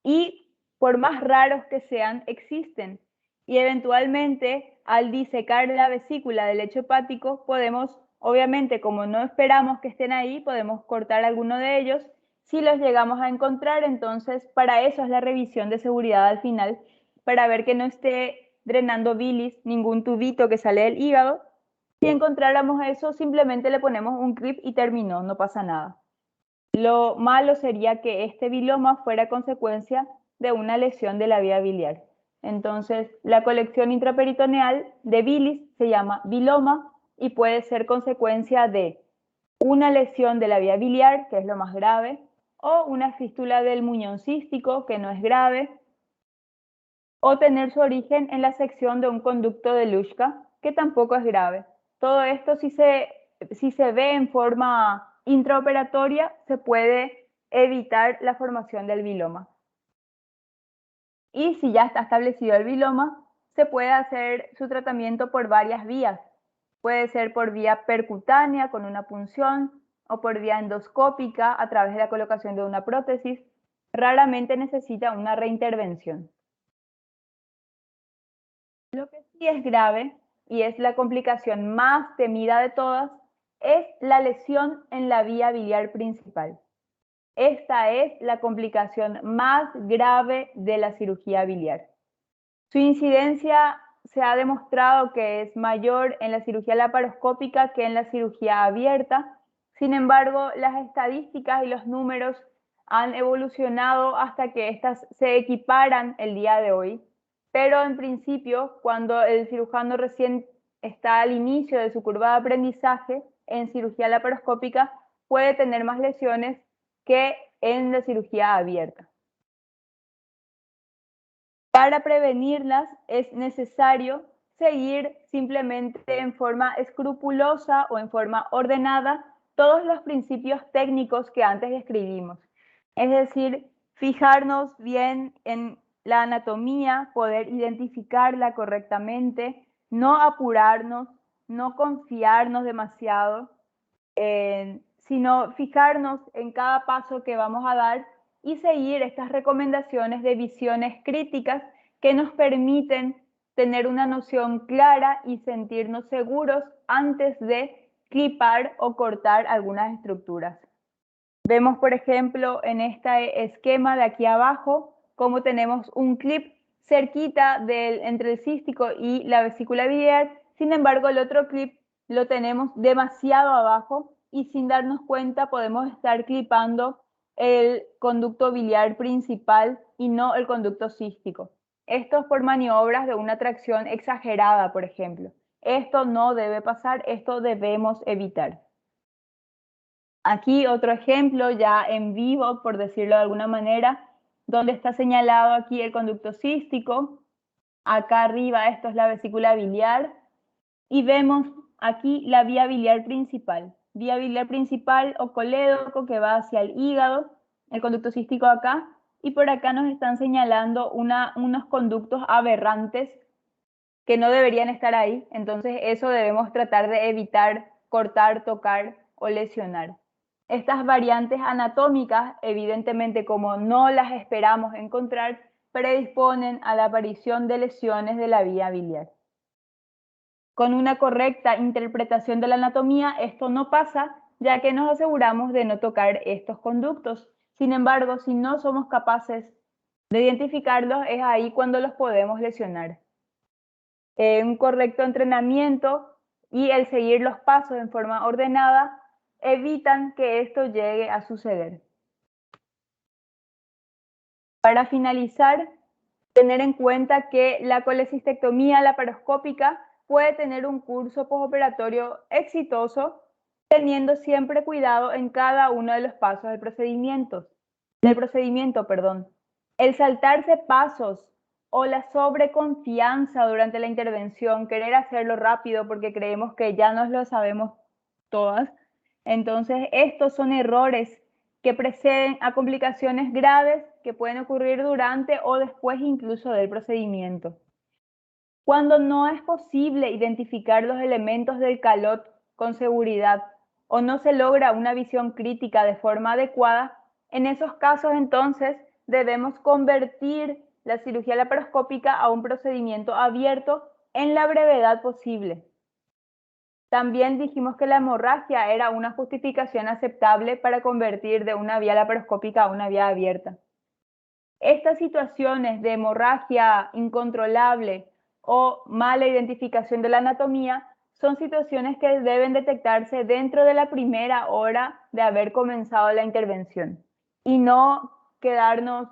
y por más raros que sean, existen. Y eventualmente, al disecar la vesícula del lecho hepático, podemos, obviamente, como no esperamos que estén ahí, podemos cortar alguno de ellos. Si los llegamos a encontrar, entonces para eso es la revisión de seguridad al final, para ver que no esté drenando bilis, ningún tubito que sale del hígado. Si encontráramos eso, simplemente le ponemos un clip y terminó, no pasa nada. Lo malo sería que este biloma fuera consecuencia de una lesión de la vía biliar. Entonces, la colección intraperitoneal de bilis se llama biloma y puede ser consecuencia de una lesión de la vía biliar, que es lo más grave, o una fístula del muñón cístico, que no es grave, o tener su origen en la sección de un conducto de Luschka, que tampoco es grave. Todo esto, si se ve en forma intraoperatoria, se puede evitar la formación del biloma. Y si ya está establecido el biloma, se puede hacer su tratamiento por varias vías. Puede ser por vía percutánea con una punción o por vía endoscópica a través de la colocación de una prótesis. Raramente necesita una reintervención. Lo que sí es grave, y es la complicación más temida de todas, es la lesión en la vía biliar principal. Esta es la complicación más grave de la cirugía biliar. Su incidencia se ha demostrado que es mayor en la cirugía laparoscópica que en la cirugía abierta. Sin embargo, las estadísticas y los números han evolucionado hasta que estas se equiparan el día de hoy. Pero en principio, cuando el cirujano recién está al inicio de su curva de aprendizaje en cirugía laparoscópica, puede tener más lesiones que en la cirugía abierta. Para prevenirlas es necesario seguir simplemente en forma escrupulosa o en forma ordenada todos los principios técnicos que antes describimos. Es decir, fijarnos bien en la anatomía, poder identificarla correctamente, no apurarnos, no confiarnos demasiado, sino fijarnos en cada paso que vamos a dar y seguir estas recomendaciones de visiones críticas que nos permiten tener una noción clara y sentirnos seguros antes de clipar o cortar algunas estructuras. Vemos, por ejemplo, en este esquema de aquí abajo, cómo tenemos un clip cerquita entre el cístico y la vesícula biliar. Sin embargo, el otro clip lo tenemos demasiado abajo y sin darnos cuenta podemos estar clipando el conducto biliar principal y no el conducto cístico. Esto es por maniobras de una tracción exagerada, por ejemplo. Esto no debe pasar, esto debemos evitar. Aquí otro ejemplo ya en vivo, por decirlo de alguna manera, donde está señalado aquí el conducto cístico. Acá arriba esto es la vesícula biliar y vemos aquí la vía biliar principal. Vía biliar principal o colédoco que va hacia el hígado, el conducto cístico acá, y por acá nos están señalando unos conductos aberrantes que no deberían estar ahí. Entonces eso debemos tratar de evitar cortar, tocar o lesionar. Estas variantes anatómicas, evidentemente como no las esperamos encontrar, predisponen a la aparición de lesiones de la vía biliar. Con una correcta interpretación de la anatomía, esto no pasa, ya que nos aseguramos de no tocar estos conductos. Sin embargo, si no somos capaces de identificarlos, es ahí cuando los podemos lesionar. Un correcto entrenamiento y el seguir los pasos en forma ordenada evitan que esto llegue a suceder. Para finalizar, tener en cuenta que la colecistectomía laparoscópica puede tener un curso postoperatorio exitoso, teniendo siempre cuidado en cada uno de los pasos del procedimiento. El saltarse pasos o la sobreconfianza durante la intervención, querer hacerlo rápido porque creemos que ya nos lo sabemos todas. Entonces, estos son errores que preceden a complicaciones graves que pueden ocurrir durante o después incluso del procedimiento. Cuando no es posible identificar los elementos del calot con seguridad o no se logra una visión crítica de forma adecuada, en esos casos entonces debemos convertir la cirugía laparoscópica a un procedimiento abierto en la brevedad posible. También dijimos que la hemorragia era una justificación aceptable para convertir de una vía laparoscópica a una vía abierta. Estas situaciones de hemorragia incontrolable o mala identificación de la anatomía son situaciones que deben detectarse dentro de la primera hora de haber comenzado la intervención y no quedarnos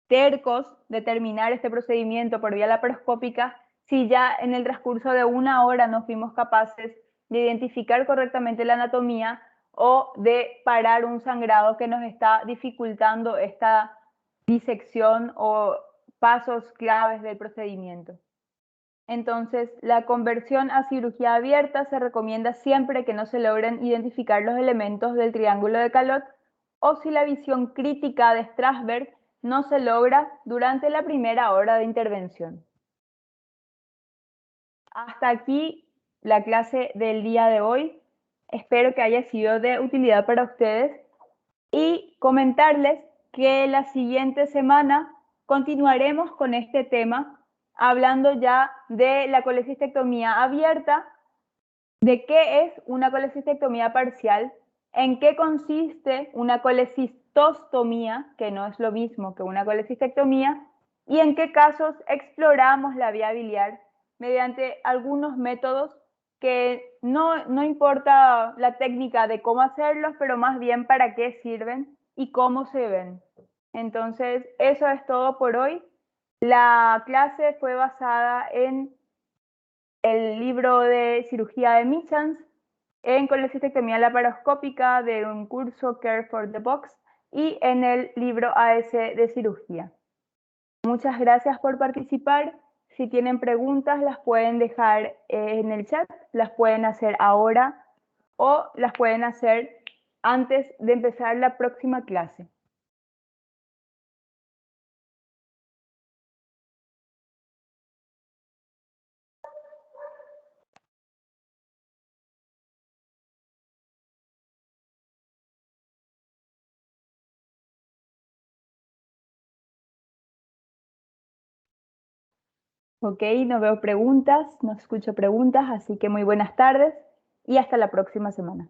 tercos de terminar este procedimiento por vía laparoscópica si ya en el transcurso de una hora no fuimos capaces de identificar correctamente la anatomía o de parar un sangrado que nos está dificultando esta disección o pasos claves del procedimiento. Entonces, la conversión a cirugía abierta se recomienda siempre que no se logren identificar los elementos del triángulo de Calot o si la visión crítica de Strasberg no se logra durante la primera hora de intervención. Hasta aquí la clase del día de hoy. Espero que haya sido de utilidad para ustedes y comentarles que la siguiente semana continuaremos con este tema, hablando ya de la colecistectomía abierta, de qué es una colecistectomía parcial, en qué consiste una colecistostomía, que no es lo mismo que una colecistectomía, y en qué casos exploramos la vía biliar mediante algunos métodos que no importa la técnica de cómo hacerlos, pero más bien para qué sirven y cómo se ven. Entonces, eso es todo por hoy. La clase fue basada en el libro de cirugía de Michans, en colecistectomía laparoscópica de un curso Care for the Box y en el libro AS de cirugía. Muchas gracias por participar. Si tienen preguntas, las pueden dejar en el chat, las pueden hacer ahora o las pueden hacer antes de empezar la próxima clase. Ok, no veo preguntas, no escucho preguntas, así que muy buenas tardes y hasta la próxima semana.